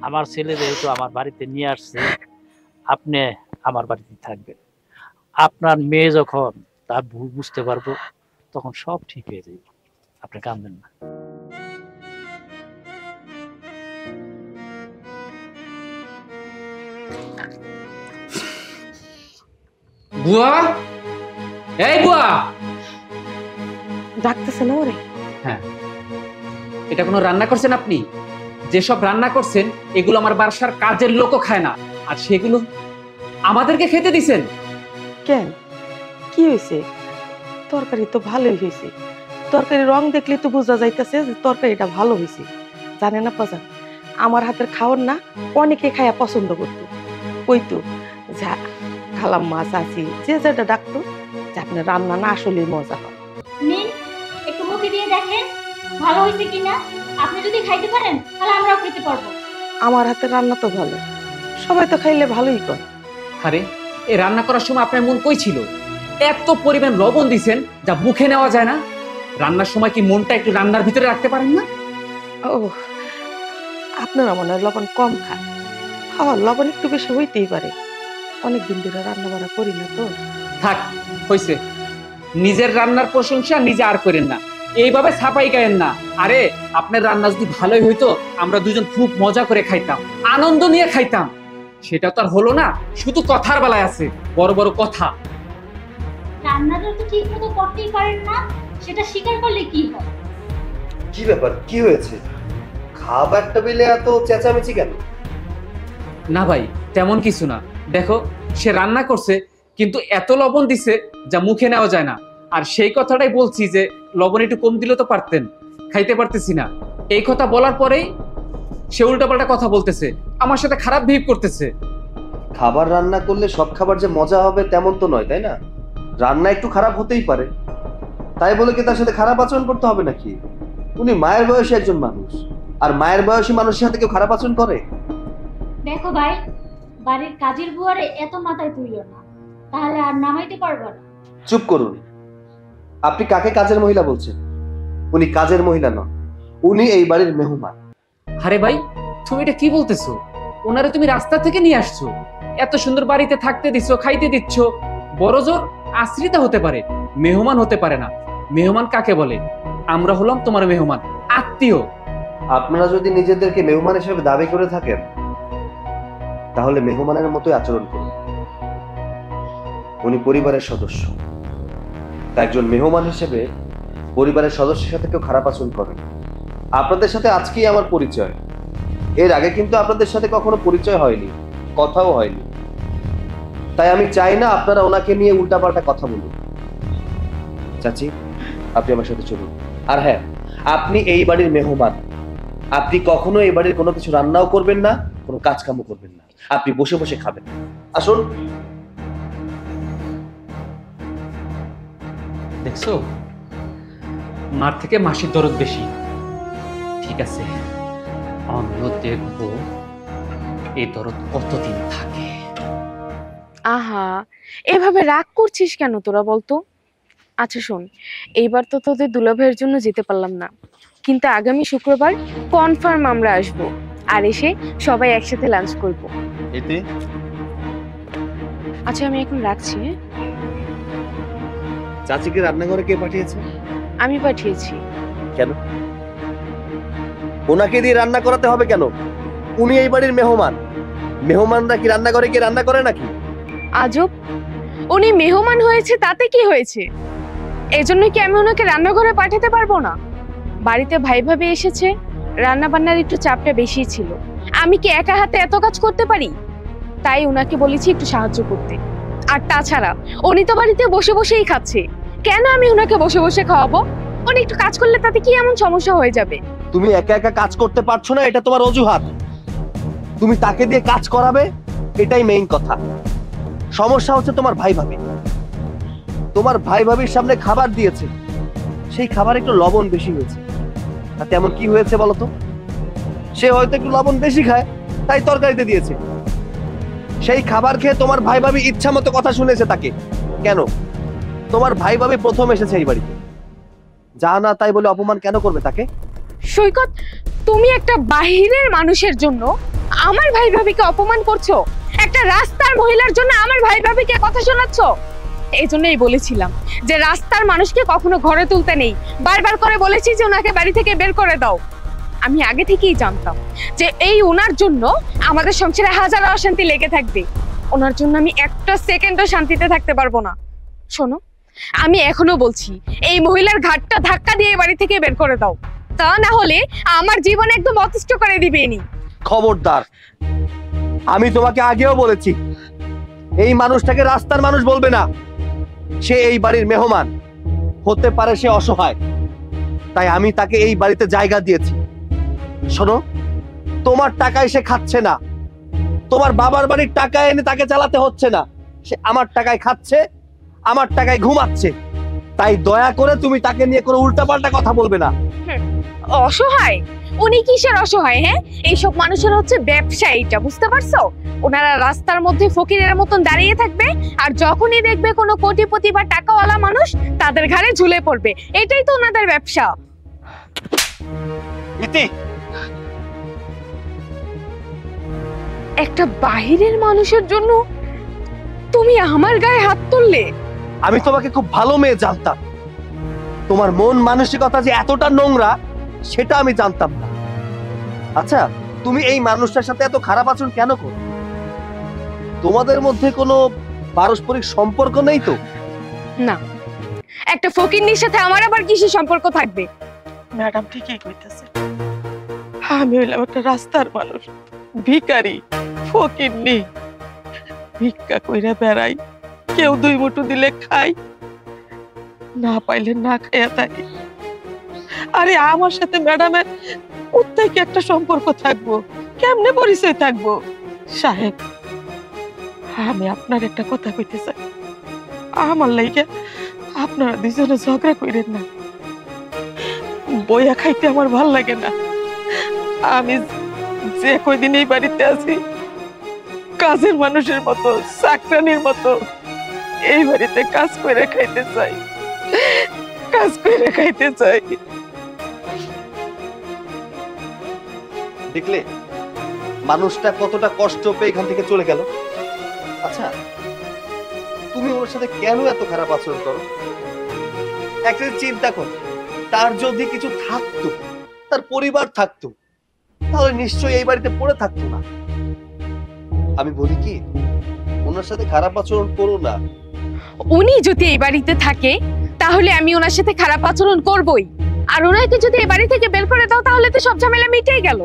আমার ছেলে যেহেতু আমার বাড়িতে নিয়ে আসছে, আপনি আমার বাড়িতে থাকবেন। আপনার মেয়ে যখন তার ভুল বুঝতে পারবো, তখন সব ঠিক হয়ে যাবে, আপনি কাঁদবেন না। বুয়া, এই বুয়া, ডাকতেছে না ওরে? হ্যাঁ, এটা কোনো রান্না করছেন আপনি? যেসব রান্না করছেন এগুলো আমার বাসার কাজের লোকও খায় না, আর সেগুলো আমাদেরকে খেতে দিছেন কেন? কি হয়েছে? তরকারি তো ভালোই হয়েছে, তরকারি রং দেখলে তো বোঝা যাইতেছে যে তরকারিটা ভালো হয়েছে। জানেন না বাজান, আমার হাতের খাওয়ার না অনেকে খায়া পছন্দ করতো, কইতো যা খালাম মাছ আছি, যে যেটা ডাকতো যে আপনার রান্না না আসলে মজা হয়। নিন একটু মুখে দিয়ে দেখেন। ভালো হয়েছে কিনা আপনি যদি খাইতে পারেন তাহলে আমরাও খেতে পারবো। আমার হাতের রান্না তো ভালো, সবাই তো খাইলে ভালোই কর। আরে এই রান্না করার সময় আপনার মন কই ছিল? এত পরিমাণ লবণ দিছেন যা মুখে নেওয়া যায় না। রান্নার সময় কি মনটা একটু রান্নার ভিতরে রাখতে পারেন না? ও, আপনারা মনে হয় লবণ কম খান। হ্যাঁ, লবণ একটু বেশি হইতেই পারে, অনেকদিন ধরে রান্না বান্না করি না তো। থাক, হইছে। নিজের রান্নার প্রশংসা নিজে আর করেন না, এইভাবে ছাপাই গায়েন না। আরে আপনার রান্না যদি ভালোই হইতো আমরা দুজন খুব মজা করে খাইতাম, আনন্দ নিয়ে খাইতাম। সেটা তো আর হলো না, শুধু কথার বেলায় আছে বড় বড় কথা। রান্নাটা তো ঠিক মতো করতেই পারেন না, সেটা স্বীকার করলে কি হয়? কি ব্যাপার, কি হয়েছে? খাবার টেবিলে এত চেঁচামেচি কেন? না ভাই, তেমন কিছু না। দেখো, সে রান্না করছে কিন্তু এত লবণ দিছে যা মুখে নেওয়া যায় না। আর সেই কথাটাই বলছি যে লবণ একটু কম দিলে তো পারতেন, খাইতে পারতেছি না। এই কথা বলার পরেই সে উল্টাপাল্টা কথা বলতেছে, আমার সাথে খারাপ বিহেভ করতেছে। খাবার রান্না করলে সব খাবার যে মজা হবে তেমন তো নয়, তাই না? রান্না একটু খারাপ হতেই পারে, তাই বলে কি তার সাথে খারাপ আচরণ করতে হবে নাকি? উনি মায়ের বয়সী একজন মানুষ, আর মায়ের বয়সী মানুষের সাথে কেউ খারাপ আচরণ করে? দেখো ভাই, বাড়ির কাজের বুয়ারে এত মাথায় তুইল না, তাহলে আর নামাইতে পারবো না। চুপ করুন। আপনি কাকে কাজের মহিলা বলছেন? উনি কাজের মহিলা নন, উনি এই বাড়ির মেহমান। আরে ভাই, তুমি এটা কি বলতেছো? ওনারে তুমি রাস্তা থেকে নিয়ে আসছো, এত সুন্দর বাড়িতে থাকতে দিচ্ছ, খাইতে দিচ্ছ। বড় জোর আশ্রিতা হতে পারে, মেহমান হতে পারে না। মেহমান কাকে বলে? আমরা হলাম তোমার মেহমান, আত্মীয়। আপনারা যদি নিজেদেরকে মেহমান হিসেবে দাবি করে থাকেন তাহলে মেহমানের মতোই আচরণ করুন। উনি পরিবারের সদস্য, তা একজন মেহমান হিসেবে পরিবারের সদস্যের সাথে কেউ খারাপ আচরণ করেন। আপনাদের সাথে আজকেই আমার পরিচয়, এর আগে কিন্তু আপনাদের সাথে কখনো পরিচয় হয়নি, কথাও হয়নি। তাই আমি চাই না আপনারা ওনাকে নিয়ে উল্টাপাল্টা কথা বলুন। চাচি, আপনি আমার সাথে চলুন। আর হ্যাঁ, আপনি এই বাড়ির মেহমান, আপনি কখনো এই বাড়ির কোনো কিছু রান্নাও করবেন না, কোনো কাজ কামও করবেন না, আপনি বসে বসে খাবেন। আসুন। দেখছো, মার থেকে মাসির দরদ বেশি। ঠিক আছে, আমিও দেখবো এই দরদ কতদিন থাকে। আহা, এভাবে রাগ করছিস কেন তোরা বলতো? আচ্ছা শোন, এইবার তো তোদের দুলাভাইয়ের জন্য যেতে পারলাম না, কিন্তু আগামী শুক্রবার কনফার্ম আমরা আসবো, আর এসে সবাই একসাথে লাঞ্চ করব। এতে আচ্ছা আমি এখন রাখছি। হ্যাঁ, চাচিকে রান্নাঘরে কে পাঠিয়েছে? আমি পাঠিয়েছি। কেন? ওনাকে দিয়ে রান্না করাতে হবে কেন? উনি এই বাড়ির মেহমান, মেহমানরা কি রান্নাঘরে গিয়ে রান্না করে নাকি? আজব, উনি মেহমান হয়েছে তাতে কি হয়েছে? এজন্য কি আমি ওনাকে রান্নাঘরে পাঠাতে পারবো না? বাড়িতে ভাই ভাবি এসেছে, রান্না বান্নার একটু চাপটা বেশি ছিল। আমি কি একা হাতে এত কাজ করতে পারি? তাই ওনাকে বলেছি একটু সাহায্য করতে। আর তাছাড়া উনি তো বাড়িতে বসে বসেই খাচ্ছে, কেন আমি ওনাকে বসে বসে খাওয়াবো? উনি একটু কাজ করলে তাতে কি এমন সমস্যা হয়ে যাবে? তুমি একা একা কাজ করতে পারছো না, এটা তোমার অজুহাত। তুমি তাকে দিয়ে কাজ করাবে, এটাই মেইন কথা। সমস্যা হচ্ছে তোমার ভাই ভাবি। তোমার ভাই ভাবির সামনে খাবার দিয়েছে, সেই খাবার একটু লবণ বেশি হয়েছে। তাতে এমন কি হয়েছে বলো তো? সে হয়তো একটু লবণ বেশি খায়, তাই তরকারিতে দিয়েছে। সেই খাবার খেয়ে তোমার ভাই ভাবি ইচ্ছা মতো কথা শুনেছে তাকে। কেন? তোমার ভাই ভাবি প্রথম এসেছে এই বাড়িতে, যা না তাই বলে অপমান কেন করবে তাকে? সৈকত, তুমি একটা বাহিরের মানুষের জন্য আমার ভাই ভাবিকে অপমান করছো? একটা রাস্তার মহিলার জন্য আমার ভাই ভাবিকে কথা শোনাচ্ছ? এই জন্যই বলেছিলাম যে রাস্তার মানুষকে কখনো ঘরে তুলতে নেই। বারবার করে বলেছি যে ওনাকে বাড়ি থেকে বের করে দাও। আমি আগে থেকেই জানতাম যে এই ওনার জন্য আমাদের সংসারে হাজারো অশান্তি লেগে থাকবে। ওনার জন্য আমি একটা সেকেন্ডও শান্তিতে থাকতে পারবো না। শোনো, আমি এখনো বলছি এই মহিলার ঘাটটা ধাক্কা দিয়ে বাড়ি থেকে বের করে দাও, তা না হলে আমার জীবন একদম অতিষ্ঠ করে দিবে। খবরদার, আমি তোমাকে আগেও বলেছি এই মানুষটাকে রাস্তার মানুষ বলবে না। সে এই বাড়ির মেহমান, হতে পারে সে অসহায়, তাই আমি তাকে এই বাড়িতে জায়গা দিয়েছি। শোনো, তোমার টাকায় সে খাচ্ছে না, তোমার বাবার বাড়ির টাকা এনে তাকে চালাতে হচ্ছে না। সে আমার টাকায় খাচ্ছে, আমার টাকায় ঘুমাচ্ছে। তাই দয়া করে তুমি তাকে নিয়ে কোনো উল্টাপাল্টা কথা বলবে না। অসহায়? উনি কিসের অসহায়? হ্যাঁ, এইসব মানুষের হচ্ছে ব্যবসা, এইটা বুঝতে পারছো? ওনারা রাস্তার মধ্যে ফকিরের মতন দাঁড়িয়ে থাকবে, আর যখনই দেখবে কোনো কোটিপতি বা টাকাওয়ালা মানুষ, তাদের ঘাড়ে ঝুলে পড়বে। এটাই তো ওনাদের ব্যবসা। ইতি, একটা বাহিরের মানুষের জন্য তুমি আমার গায়ে হাত তুললে? আমি তোমাকে খুব ভালো মেয়ে জানতাম, তোমার মন মানসিকতা যে এতটা নোংরা সেটা আমি জানতাম না। আচ্ছা, তুমি এই মানুষটার সাথে এত খারাপ আচরণ কেন করো? তোমাদের মধ্যে কোনো পারস্পরিক সম্পর্ক নেই তো? না, একটা ফকিন্নির সাথে আমার আবার কিসের সম্পর্ক থাকবে? ম্যাডাম ঠিকই কইতেছে, আমি হইলাম একটা রাস্তার মানুষ, ভিখারি, ফকিন্নি, ভিক্ষা কইরা বেড়াই, কেউ 2 মুঠো দিলে খাই, না পাইলে না খাইয়া থাকি। আরে আমার সাথে ম্যাডামের কোথায় কি একটা সম্পর্ক থাকবো, কেমনে পরিচয় থাকবো? সাহেব, আমি আপনার একটা কথা কইতে চাই, আমার লাইগে আপনারা দুজনে ঝগড়া কইরেন না। বইয়া খাইতে আমার ভাল লাগে না। আমি যে কয়দিন এই বাড়িতে আছি, কাজের মানুষের মতো, চাকরানির মতো এই বাড়িতে কাজ করে খাইতে চাই, কাজ করে খাইতে চাই। দেখলে মানুষটা কতটা কষ্ট পেয়ে এখান থেকে চলে গেল। আচ্ছা, তুমি ওর সাথে কেন এত খারাপ আচরণ করো? একটা চিন্তা কর, তার যদি কিছু থাকতো, তার পরিবার থাকতো, তাহলে নিশ্চয়ই এই বাড়িতে পড়ে থাকতো না। আমি বলি কি, ওনার সাথে খারাপ আচরণ করো না। উনি যদি এই বাড়িতে থাকে তাহলে আমি ওনার সাথে খারাপ আচরণ করবই, আর ওনাকে যদি এই বাড়ি থেকে বের করে দাও তাহলে তো সব ঝামেলা মিটেই গেল।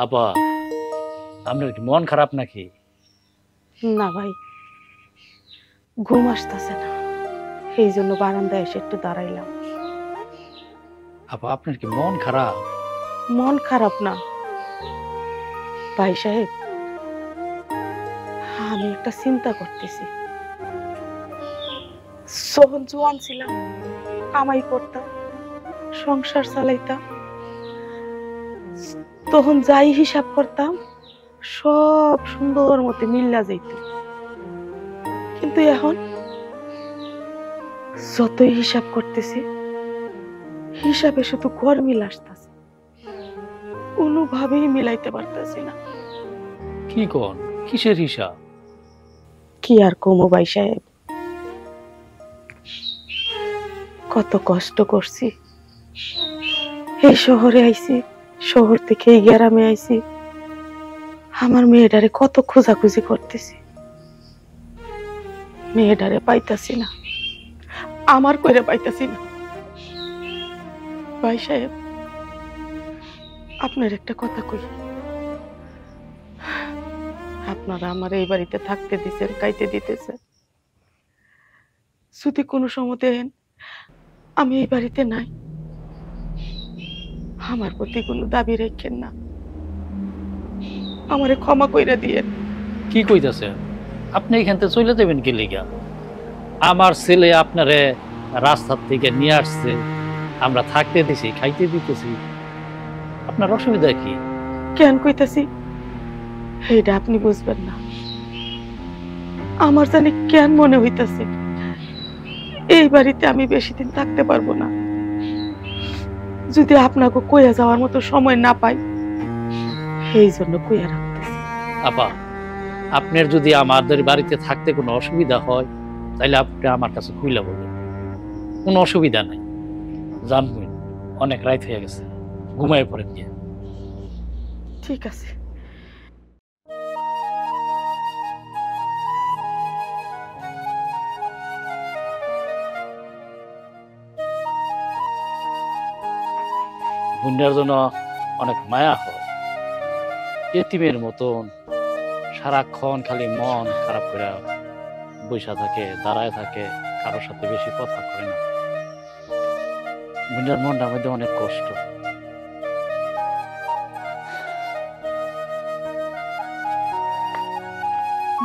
আপা, আপনার কি মন খারাপ নাকি? না ভাই, ঘুম আসতেছে না, এই জন্য বারান্দায় এসে একটু দাঁড়াইলাম। আপা, আপনার কি মন খারাপ? মন খারাপ না ভাই সাহেব, আমি একটা চিন্তা করতেছি। যখন জোয়ান ছিলাম, কামাই করতাম, সংসার চালাইতাম, তখন যাই হিসাব করতাম সব সুন্দর মতো মিল্লা যাইত। কিন্তু এখন যতই হিসাব করতেছি, হিসাবে শুধু গরমিল আসতেছে, কোনোভাবেই মিলাইতে পারতেছি না। কি কোন, কিসের হিসাব? কি আর কমো ভাই সাহেব, কত কষ্ট করছি, এই শহরে আইছি, শহর থেকে এই গ্রামে আইছি, আমার মেয়েটারে কত খোঁজাখুঁজি করতেছি, মেয়েটারে পাইতাছি না, আমার কইরে পাইতাছি না। ভাই সাহেব, আপনার একটা কথা কই, আপনারা আমার এই বাড়িতে থাকতে দিছেন, খাইতে দিতেছেন, যদি কোনো সময় দেন আমি এই বাড়িতে নাই, আমার প্রতি কোনো দাবি রাখেন না, আমারে ক্ষমা কইরা দিয়েন। কি কইতাছেন? আপনি এখান থেকে চলে যাবেন কি লিগা? আমার ছেলে আপনারে রাস্তার থেকে নিয়ে আসছে, আমরা থাকতে দিছি, খাইতে দিতেছি, আপনার অসুবিধা কি? কেন কইতাছি এইটা আপনি বুঝবেন না। আমার জানি কেন মনে হইতাছে এই বাড়িতে আমি বেশি দিন থাকতে পারবো না, যদি আপনাকে কইয়া যাওয়ার মতো সময় না পাই, এই জন্য কইয়া রাখতেছি। আপা, আপনার যদি আমাদের বাড়িতে থাকতে কোনো অসুবিধা হয় তাহলে আপনি আমার কাছে খুইলা বলবেন, কোনো অসুবিধা নাই। জানবেন অনেক রাত হয়ে গেছে, ঘুমায় পড়েন গিয়ে। ঠিক আছে। বুন্ডার জন্য অনেক মায়া হয়। এতিমের মতন সারাক্ষণ খালি মন খারাপ করে বৈশা থাকে, দাঁড়ায় থাকে, কারোর সাথে বেশি কথা কয় না। বুঝার মনটার মধ্যে অনেক কষ্ট।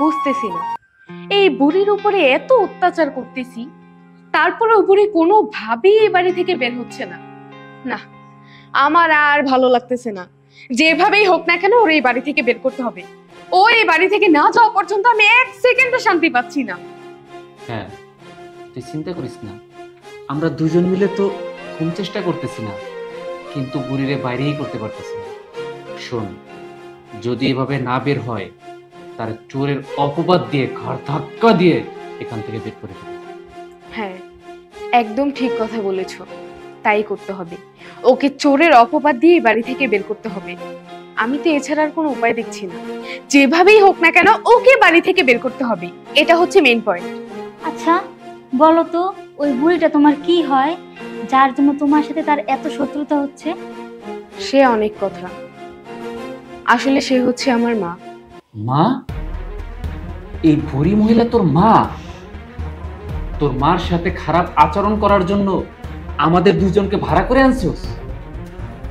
বুঝতেছি না, এই বুড়ির উপরে এত অত্যাচার করতেছি, তারপরে বুড়ি কোনোভাবেই এই বাড়ি থেকে বের হচ্ছে না। না, আমার আর ভালো লাগতেছে না। যেভাবেই হোক না কেন ওর এই বাড়ি থেকে বের করতে হবে। ও এই বাড়ি থেকে না যাওয়া পর্যন্ত আমি এক সেকেন্ডও শান্তি পাচ্ছি না। হ্যাঁ, তুই চিন্তা করিস না, আমরা দুজন মিলে তো খুব চেষ্টা করতেছি না, কিন্তু বুড়িরে বাইরেই করতে পারতেছি না। শোন, যদি এভাবে না বের হয়, তার চোরের অপবাদ দিয়ে ঘর ধাক্কা দিয়ে এখান থেকে বের করে দেবে। হ্যাঁ, একদম ঠিক কথা বলেছো, তাই করতে হবে। ওকে চোরের অপবাদ দিয়ে এই বাড়ি থেকে বের করতে হবে। আমি তো এছাড়া আর কোনো উপায় দেখছি না। যেভাবেই হোক না কেন ওকে বাড়ি থেকে বের করতে হবে, এটা হচ্ছে মেইন পয়েন্ট। আচ্ছা বলো তো, ওই বুড়িটা তোমার কি হয়, যার জন্য তোমার সাথে তার এত শত্রুতা হচ্ছে? সে অনেক কথা, আসলে সে হচ্ছে আমার মা। মা? এই বুড়ি মহিলা তোর মা? তোর মার সাথে খারাপ আচরণ করার জন্য আমাদের দুজনকে ভাড়া করে আনছিস?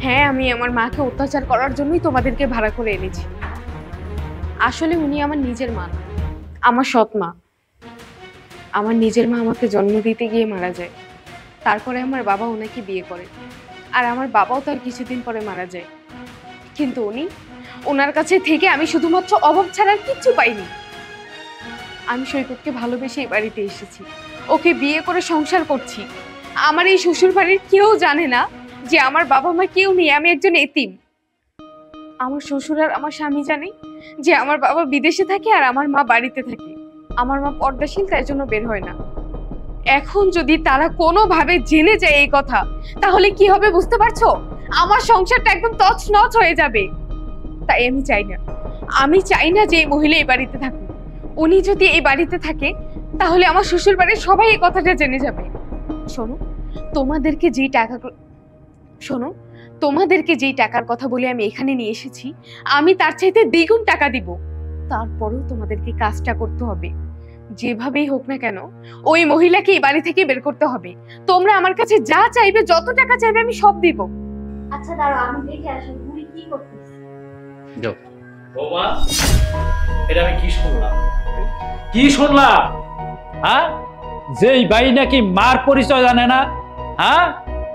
হ্যাঁ, আমি আমার মাকে অত্যাচার করার জন্যই তোমাদেরকে ভাড়া করে এনেছি। আসলে উনি আমার নিজের মা না, আমার সৎ মা। আমার নিজের মা আমাকে জন্ম দিতে গিয়ে মারা যায়, তারপরে আমার বাবা ওনাকে বিয়ে করে, আর আমার বাবাও তার কিছুদিন পরে মারা যায়। কিন্তু উনি, ওনার কাছে থেকে আমি শুধুমাত্র অভাব ছাড়া আর কিচ্ছু পাইনি। আমি সৈকতকে ভালোবেসে এই বাড়িতে এসেছি, ওকে বিয়ে করে সংসার করছি। আমার এই শ্বশুর বাড়ির কেউ জানে না যে আমার বাবা মা কেউ নেই, আমি একজন এতিম। আমার শ্বশুর আর আমার স্বামী জানে যে আমার বাবা বিদেশে থাকে আর আমার মা বাড়িতে থাকে। আমার মা পর্দাশীল, তাই জন্য বের হয় না। এখন যদি তারা কোনোভাবে জেনে যায় এই কথা, তাহলে কি হবে বুঝতে পারছো? আমার সংসারটা একদম তছনছ হয়ে যাবে। তাই আমি চাই না যে এই মহিলা এই বাড়িতে থাকুক। উনি যদি এই বাড়িতে থাকে, তাহলে আমার শ্বশুর বাড়ির সবাই এই কথাটা জেনে যাবে। শোনো, তোমাদেরকে যেই টাকার কথা বলে আমি এখানে নিয়ে এসেছি, আমি তার চাইতে দ্বিগুণ টাকা দিব। তারপরেও তোমাদেরকে কাজটা করতে হবে। যেভাবেই হোক না কেন ওই মহিলাকে এই বাড়ি থেকে বের করতে হবে। তোমরা আমার কাছে যা চাইবে, যত টাকা চাইবে, আমি সব দিব। আচ্ছা দাঁড়াও, আমি দেখে আসি বুড়ি কি করতেছে। যাও। বৌমা, এটা আমি কি শুনলাম? কি শুনলাম? হ্যাঁ, যেই ভাই নাকি মার পরিচয় জানে না, হ্যাঁ,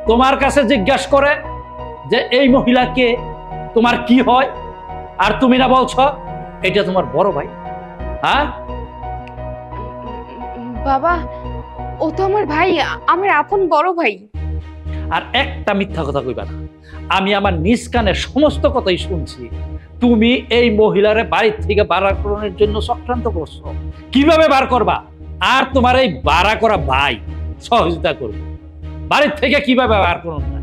তোমার কাছে জিজ্ঞাসা করে যে এই মহিলাকে তোমার কি হয়, আর তুমি না বলছো এটা তোমার বড় ভাই? হ্যাঁ বাবা, ও তো আমার ভাই, আমার আপন বড় ভাই। আর একটা মিথ্যা কথা কইবা না। আমি আমার নিজ কানে সমস্ত কথাই শুনছি। তুমি এই মহিলারে বাড়ির থেকে বাড়া করানোর জন্য চক্রান্ত করছো। কিভাবে বার করবা? আর তোমার এই বাড়া করা ভাই সহযোগিতা করবে। বাড়ির থেকে কিভাবে বার করো না?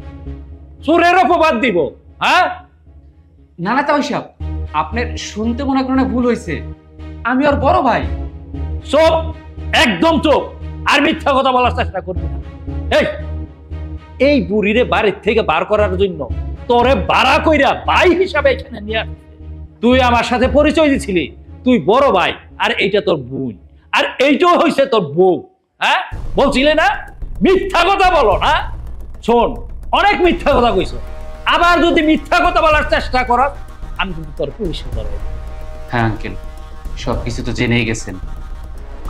চোরের অপবাদ দিব? হ্যাঁ, না না তাও সাহেব, আপনার শুনতে মনে করেন ভুল হয়েছে। আমি ওর বড় ভাই। চুপ, একদম চুপ। আর মিথ্যা কথা বলার চেষ্টা করবি না। এই বুড়িরে বাড়ির থেকে বার করার জন্য তোরে বাড়া কইরা ভাই হিসাবে এখানে নিয়ে আসছে। তুই আমার সাথে পরিচয় দিছিলি, তুই বড় ভাই, আর এইটা তোর বোন, আর এইটাও হইছে তোর বউ। হ্যাঁ, বলছিলে না মিথ্যা কথা বলো না? শোন, অনেক মিথ্যা কথা কইছো। আবার যদি মিথ্যা কথা বলার চেষ্টা করো, আমি কিন্তু তোর পুলিশে ধরবো। হ্যাঁ আঙ্কেল, সবকিছু তো জেনেই গেছেন।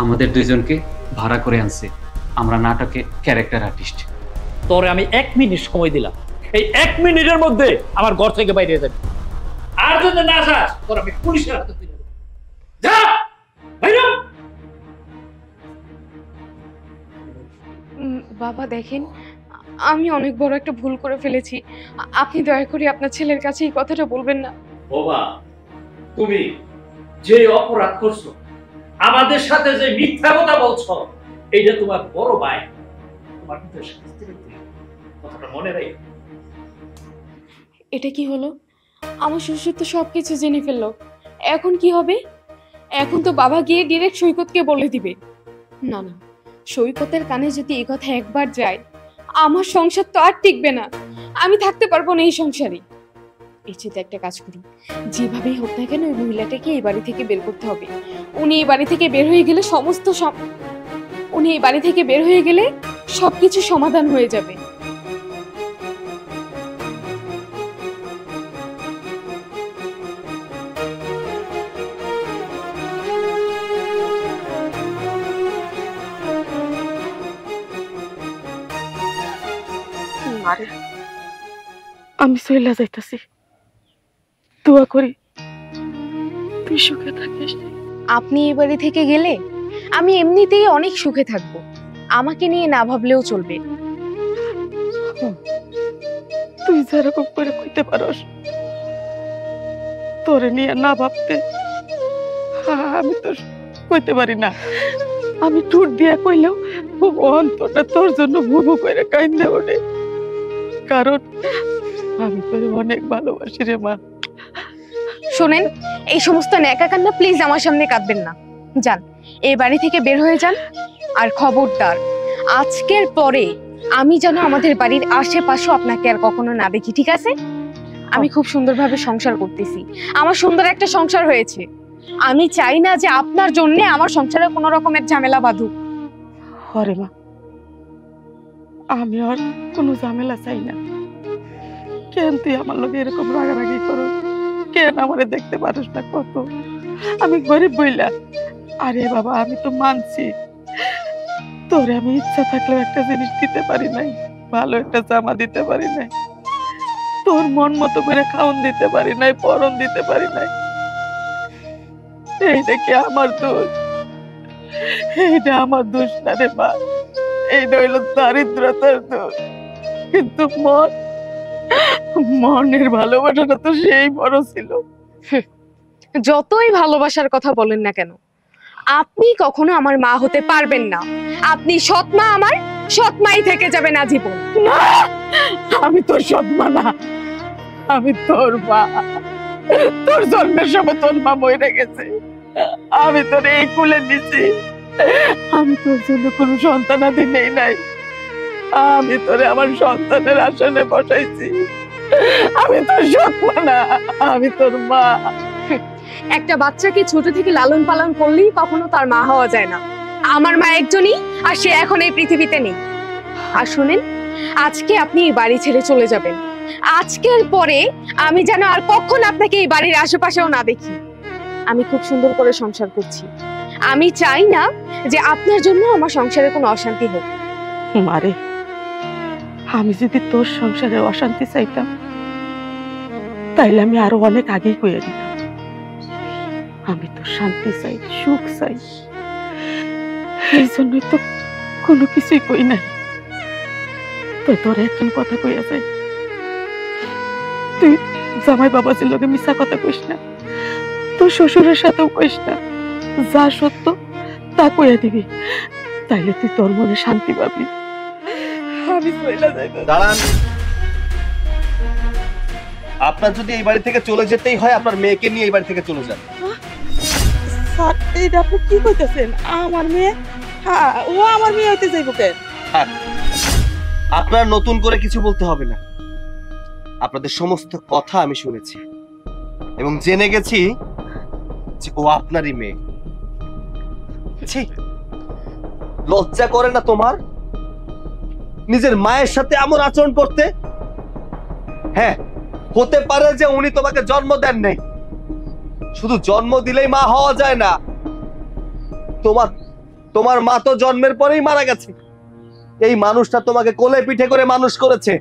আমাদের দুইজনকে ভাড়া করে আনছে, আমরা নাটকে ক্যারেক্টার আর্টিস্ট। তোরে আমি 1 মিনিট সময় দিলাম, এই 1 মিনিটের মধ্যে আমার ঘর থেকে বাইরে যাবি। আর যদি না যাস, তোর আমি পুলিশের হাতে তুলে দেব। যা বাইরে। বাবা দেখেন, আমি অনেক বড় একটা ভুল করে ফেলেছি। আপনি দয়া করে আপনার ছেলের কাছে এই কথাটা বলবেন না। বাবা, তুমি যে অপরাধ করছো, আমাদের সাথে যে মিথ্যা কথা বলছো, এইটা তোমার বড় ভাই তোমার কিন্তু শাস্তি দিতে, কথাটা মনে রাখ। এটা কি হলো? আমার শ্বশুর তো সবকিছু জেনে ফেললো, এখন কি হবে? এখন তো বাবা গিয়ে ডিরেক্ট সৈকতকে বলে দিবে। না না, সৈকতের কানে যদি এই কথা একবার যায়, আমার সংসার তো আর টিকবে না। আমি থাকতে পারবো না এই সংসারে। এর চেয়ে একটা কাজ করি, যেভাবেই হোক না কেন ওই মহিলাটাকে এই বাড়ি থেকে বের করতে হবে। উনি এই বাড়ি থেকে বের হয়ে গেলে উনি এই বাড়ি থেকে বের হয়ে গেলে সবকিছু সমাধান হয়ে যাবে। আরে আমি চইলা যাইতাছি, দোয়া করি তুই সুখে থাকিস। আপনি এই বাড়ি থেকে গেলে আমি এমনিতেই অনেক সুখে থাকবো, আমাকে নিয়ে না ভাবলেও চলবে। তুই যেরকম করে কইতে পারস তোরে নিয়ে না ভাবতে আমি তো কইতে পারি না। আমি ঠোঁট দিয়া কইলেও অন্তরটা তোর জন্য ভুবু করে কাইন্দে ওঠে, কারণ আমি তোরে অনেক ভালোবাসি রে মা। শোনেন, এই সমস্ত ন্যাকা কান্না প্লিজ আমার সামনে কাঁদবেন না। যান, এই বাড়ি থেকে বের হয়ে যান। আর খবরদার, আজকের পরে আমি যেন আমাদের বাড়ির আশেপাশেও আপনাকে আর কখনো না দেখি, ঠিক আছে? আমি খুব সুন্দরভাবে সংসার করতেছি, আমার সুন্দর একটা সংসার হয়েছে। আমি চাই না যে আপনার জন্য আমার সংসারে কোনো রকমের ঝামেলা বাঁধুক। হরে মা, আমি আর কোনো ঝামেলা চাই না। কেন তুই আমার লোক এরকম রাগারাগি করো? কেন আমারে দেখতে পারিস না কত আমি গরিব বইলা? আরে বাবা, আমি তো মানছি তোরে আমি ইচ্ছা থাকলেও একটা জিনিস দিতে পারি নাই, ভালো একটা জামা দিতে পারি নাই, তোর মন মতো করে খাওন দিতে পারি নাই, পরন দিতে পারি নাই। এইটা কি আমার দোষ? এইটা আমার দোষ না রে মা, এইটা হইল দারিদ্রতার দোষ। কিন্তু মনের ভালোবাসাটা তো সেই বড় ছিল। যতই ভালোবাসার কথা বলেন না কেন, আপনি কখনো আমার মা হতে পারবেন না। আপনি সৎমা, আমার সৎমাই থেকে যাবেন আজীবন। না, আমি তোর সৎমা না, আমি তোর মা। তোর জন্মের সময় তোর মা মরে গেছে, আমি তোর এই কুলে নিছি। আমি তোর জন্য কোনো সন্তানাদি নেই নাই, আমি তোরে আমার সন্তানের আসনে বসাইছি। আমি তোর সৎমা না, আমি তোর মা। একটা বাচ্চাকে ছোট থেকে লালন পালন করলেই কখনো তার মা হওয়া যায় না। আমার মা একজনই, আর সে এখন এই পৃথিবীতে নেই। আর শুনেন, আজকে আপনি এই বাড়ি ছেড়ে চলে যাবেন। আজকের পরে আমি যেন আর কখনো আপনাকে এই বাড়ির আশেপাশেও না দেখি। আমি খুব সুন্দর করে সংসার করছি, আমি চাই না যে আপনার জন্য আমার সংসারে কোনো অশান্তি হোক। মারে, আমি যদি তোর সংসারে অশান্তি চাইতাম তাইলে আমি আরো অনেক আগেই কইয়া দিতাম। আমি তো শান্তি চাই, সুখ চাই, এই জন্যই তো কোনো কিছুই কই নাই। তো তোর একজন কথা কইয়া যাই, তুই জামাই বাবাজির লগে মিশা কথা কইস না, তোর শ্বশুরের সাথেও কইস না। যা সত্য তা কইয়া দিবি, তাইলে তুই তোর মনে শান্তি পাবি। আমি চইলা যাই। দাঁড়ান, আপনার যদি এই বাড়ি থেকে চলে যেতেই হয়, আপনার মেয়েকে নিয়ে এই বাড়ি থেকে চলে যান। স্যার, এইটা আপনি কি কইতেছেন? আমার মেয়ে? হ্যাঁ, ও আমার মেয়ে হইতে যাইব কেন? আপনার নতুন করে কিছু বলতে হবে না। আপনাদের সমস্ত কথা আমি শুনেছি এবং জেনে গেছি যে ও আপনারই মেয়ে। ছি, লজ্জা করে না তোমার নিজের মায়ের সাথে এমন আচরণ করতে? হ্যাঁ, হতে পারে যে উনি তোমাকে জন্ম দেন নাই, শুধু জন্ম দিলেই মা হওয়া যায় না। তোমার মা তো জন্মের পরেই মারা গেছে। এই মানুষটা তোমাকে কোলে পিঠে করে মানুষ করেছে,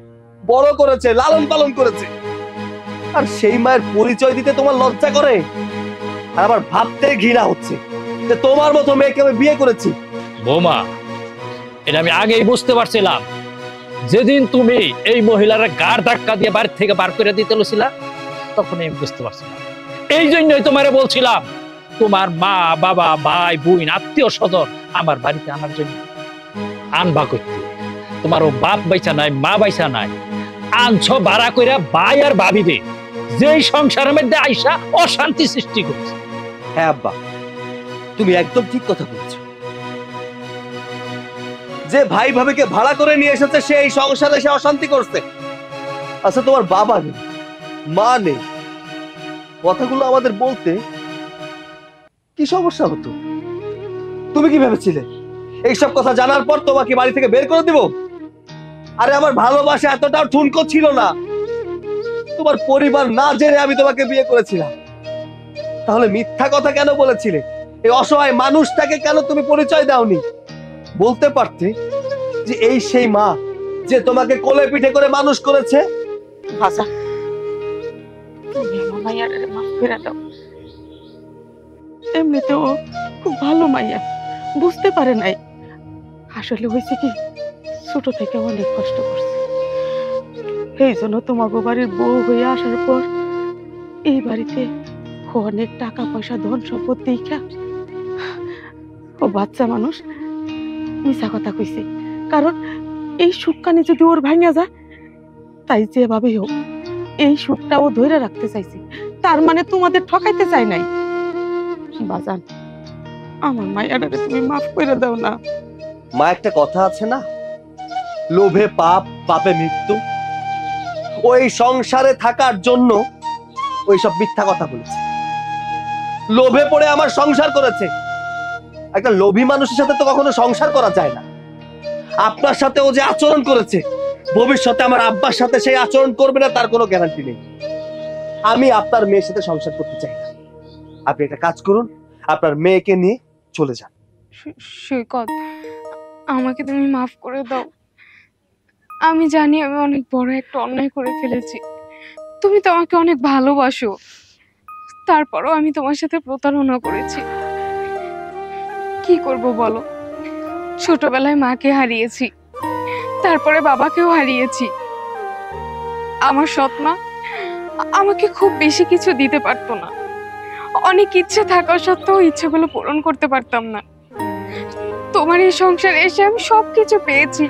বড় করেছে, লালন পালন করেছে, আর সেই মায়ের পরিচয় দিতে তোমার লজ্জা করে? আর আমার ভাবতে ঘৃণা হচ্ছে যে তোমার মতো মেয়েকে আমি বিয়ে করেছি। বৌমা, এটা আমি আগেই বুঝতে পারছিলাম। যেদিন তুমি এই মহিলারা গাড় ধাক্কা দিয়ে বাড়ি থেকে বার করে দিতে লছিলা, তখন আমি বুঝতে পারছিলাম। এই জন্যই তোমারে বলছিলাম তোমার মা, বাবা, ভাই, বোন, আত্মীয় স্বজন আমার বাড়িতে আনার জন্য। আনবা করতে তোমারও বাপ বাইসা নাই, মা বাইসা নাই, আনছ ভাড়া কইরা ভাই আর ভাবিবে, যেই সংসারের মধ্যে আইসা অশান্তি সৃষ্টি করছে। হ্যাঁ আব্বা, তুমি একদম ঠিক কথা বলছো। যে ভাই ভাবিকে ভাড়া করে নিয়ে এসেছে সে এই সংসারে এসে অশান্তি করছে। আচ্ছা, তোমার বাবা নেই, মা নেই, কথাগুলো আমাদের বলতে কি সমস্যা হতো? তুমি কি ভেবেছিলে এইসব কথা জানার পর তোমাকে বাড়ি থেকে বের করে দিব? আরে আমার ভালোবাসা এতটাও ঠুনকো ছিল না। তোমার পরিবার না জেনে আমি তোমাকে বিয়ে করেছিলাম। তাহলে মিথ্যা কথা কেন বলেছিলে? এই অসহায় মানুষটাকে কেন তুমি পরিচয় দাওনি? বলতে পারতে যে এই সেই মা যে তোমাকে কোলে পিঠে করে মানুষ করেছে। বাজান, তুমি আমার মাইয়ার মাফ করে দাও। এমনিতেও খুব ভালো মাইয়া, বুঝতে পারে নাই। আসলে হয়েছে কি, ছোট থেকে অনেক কষ্ট করছে। এই জন্য তোমাকে বাড়ির বউ হয়ে আসার পর এই বাড়িতে অনেক টাকা পয়সা ধন সম্পদ দেখা ও বাচ্চা মানুষ মিছা কথা কইছে। কারণ এই সুখখানি যদি ওর ভাঙা যায়, তাই যেভাবে হোক এই সুখটা ও ধরে রাখতে চাইছে। তার মানে তোমাদের ঠকাইতে চাই নাই। বাজান, আমার মায়াটাকে তুমি মাফ করে দাও না। মা, একটা কথা আছে না, লোভে পাপ, পাপে মৃত্যু। ওই সংসারে থাকার জন্য ওই সব মিথ্যা কথা বলেছে। লোভে পড়ে আমার সংসার করেছে। একটা লোভী মানুষের সাথে তো কখনো সংসার করা যায় না। আপনার সাথে ও যে আচরণ করেছে, ভবিষ্যতে আমার আব্বার সাথে সেই আচরণ করবে না তার কোনো গ্যারান্টি নেই। আমি আপনার মেয়ের সাথে সংসার করতে চাই না। আপনি একটা কাজ করুন, আপনার মেয়েকে নিয়ে চলে যান। সৈকত, আমাকে তুমি মাফ করে দাও। আমি জানি আমি অনেক বড় একটা অন্যায় করে ফেলেছি। তুমি তো আমাকে অনেক ভালোবাসো, তারপরও আমি তোমার সাথে প্রতারণা করেছি। কি করব বলো? ছোটবেলায় মাকে হারিয়েছি, তারপরে বাবাকেও হারিয়েছি। আমার সৎ মা আমাকে খুব বেশি কিছু দিতে পারতো না। অনেক ইচ্ছে থাকা সত্ত্বেও ইচ্ছেগুলো পূরণ করতে পারতাম না। তোমার এই সংসারে এসে আমি সবকিছু পেয়েছি।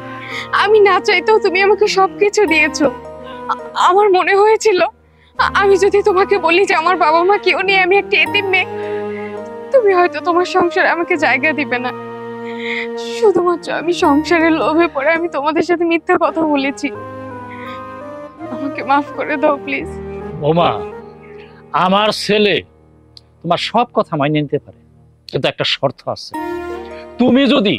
আমি না চাইতেও তুমি আমাকে সবকিছু দিয়েছো। আমার মনে হয়েছিল আমি যদি তোমাকে বলি যে আমার বাবা মা কেউ নেই, আমি একটা এতিম মেয়ে, তুমি হয়তো তোমার সংসারে আমাকে জায়গা দিবে না। শুধুমাত্র আমি সংসারের লোভে পড়ে আমি তোমাদের সাথে মিথ্যা কথা বলেছি। আমাকে মাফ করে দাও প্লিজ। ওমা, আমার ছেলে তোমার সব কথা মানিয়ে নিতে পারে, কিন্তু একটা শর্ত আছে। তুমি যদি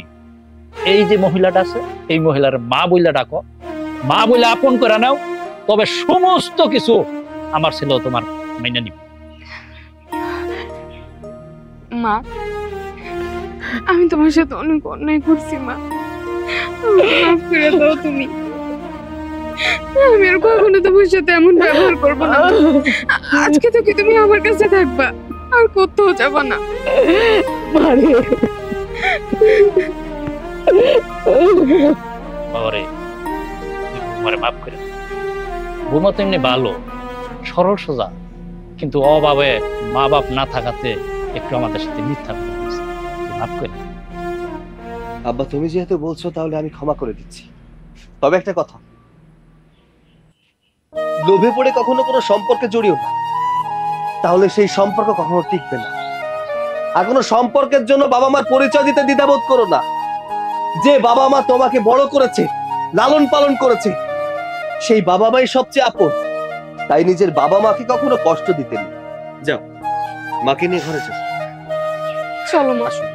এই যে মহিলাটা আছে, এই মহিলার মা বইলা ডাকো, মা বইলা আপন করে নাও, তবে সমস্ত কিছু আমার ছেলেও তোমার মেনে নিবে। মা, আমি তোমার সাথে অনেক অন্যায় করছি মা, আমাকে মাফ করে দাও তুমি। আমি আর কখনো তোমার সাথে এমন ব্যবহার করবো না। আজকে থেকে তুমি আমার কাছে থাকবা, আর কোথাও যাবা না। বাবারে, তোমারে মাফ করে দাও। বোমা তো এমনি ভালো, সরল সোজা, কিন্তু অভাবে মা বাপ না থাকাতে একটু আমাদের সাথে মিথ্যা কথা বলছে। মাফ করে দাও। আব্বা, তুমি যেহেতু বলছো তাহলে আমি ক্ষমা করে দিচ্ছি। তবে একটা কথা, লোভে পড়ে কখনো কোনো সম্পর্কে জড়িও না, তাহলে সেই সম্পর্ক কখনো টিকবে না। আর কোনো সম্পর্কের জন্য বাবা মার পরিচয় দিতে দ্বিধাবোধ করো না। যে বাবা মা তোমাকে বড় করেছে, লালন পালন করেছে, সেই বাবা মাই সবচেয়ে আপন। তাই নিজের বাবা মাকে কখনো কষ্ট দিতে নেই। যাও, মাকে নিয়ে ঘরে যাও। চলো মা। আসুন।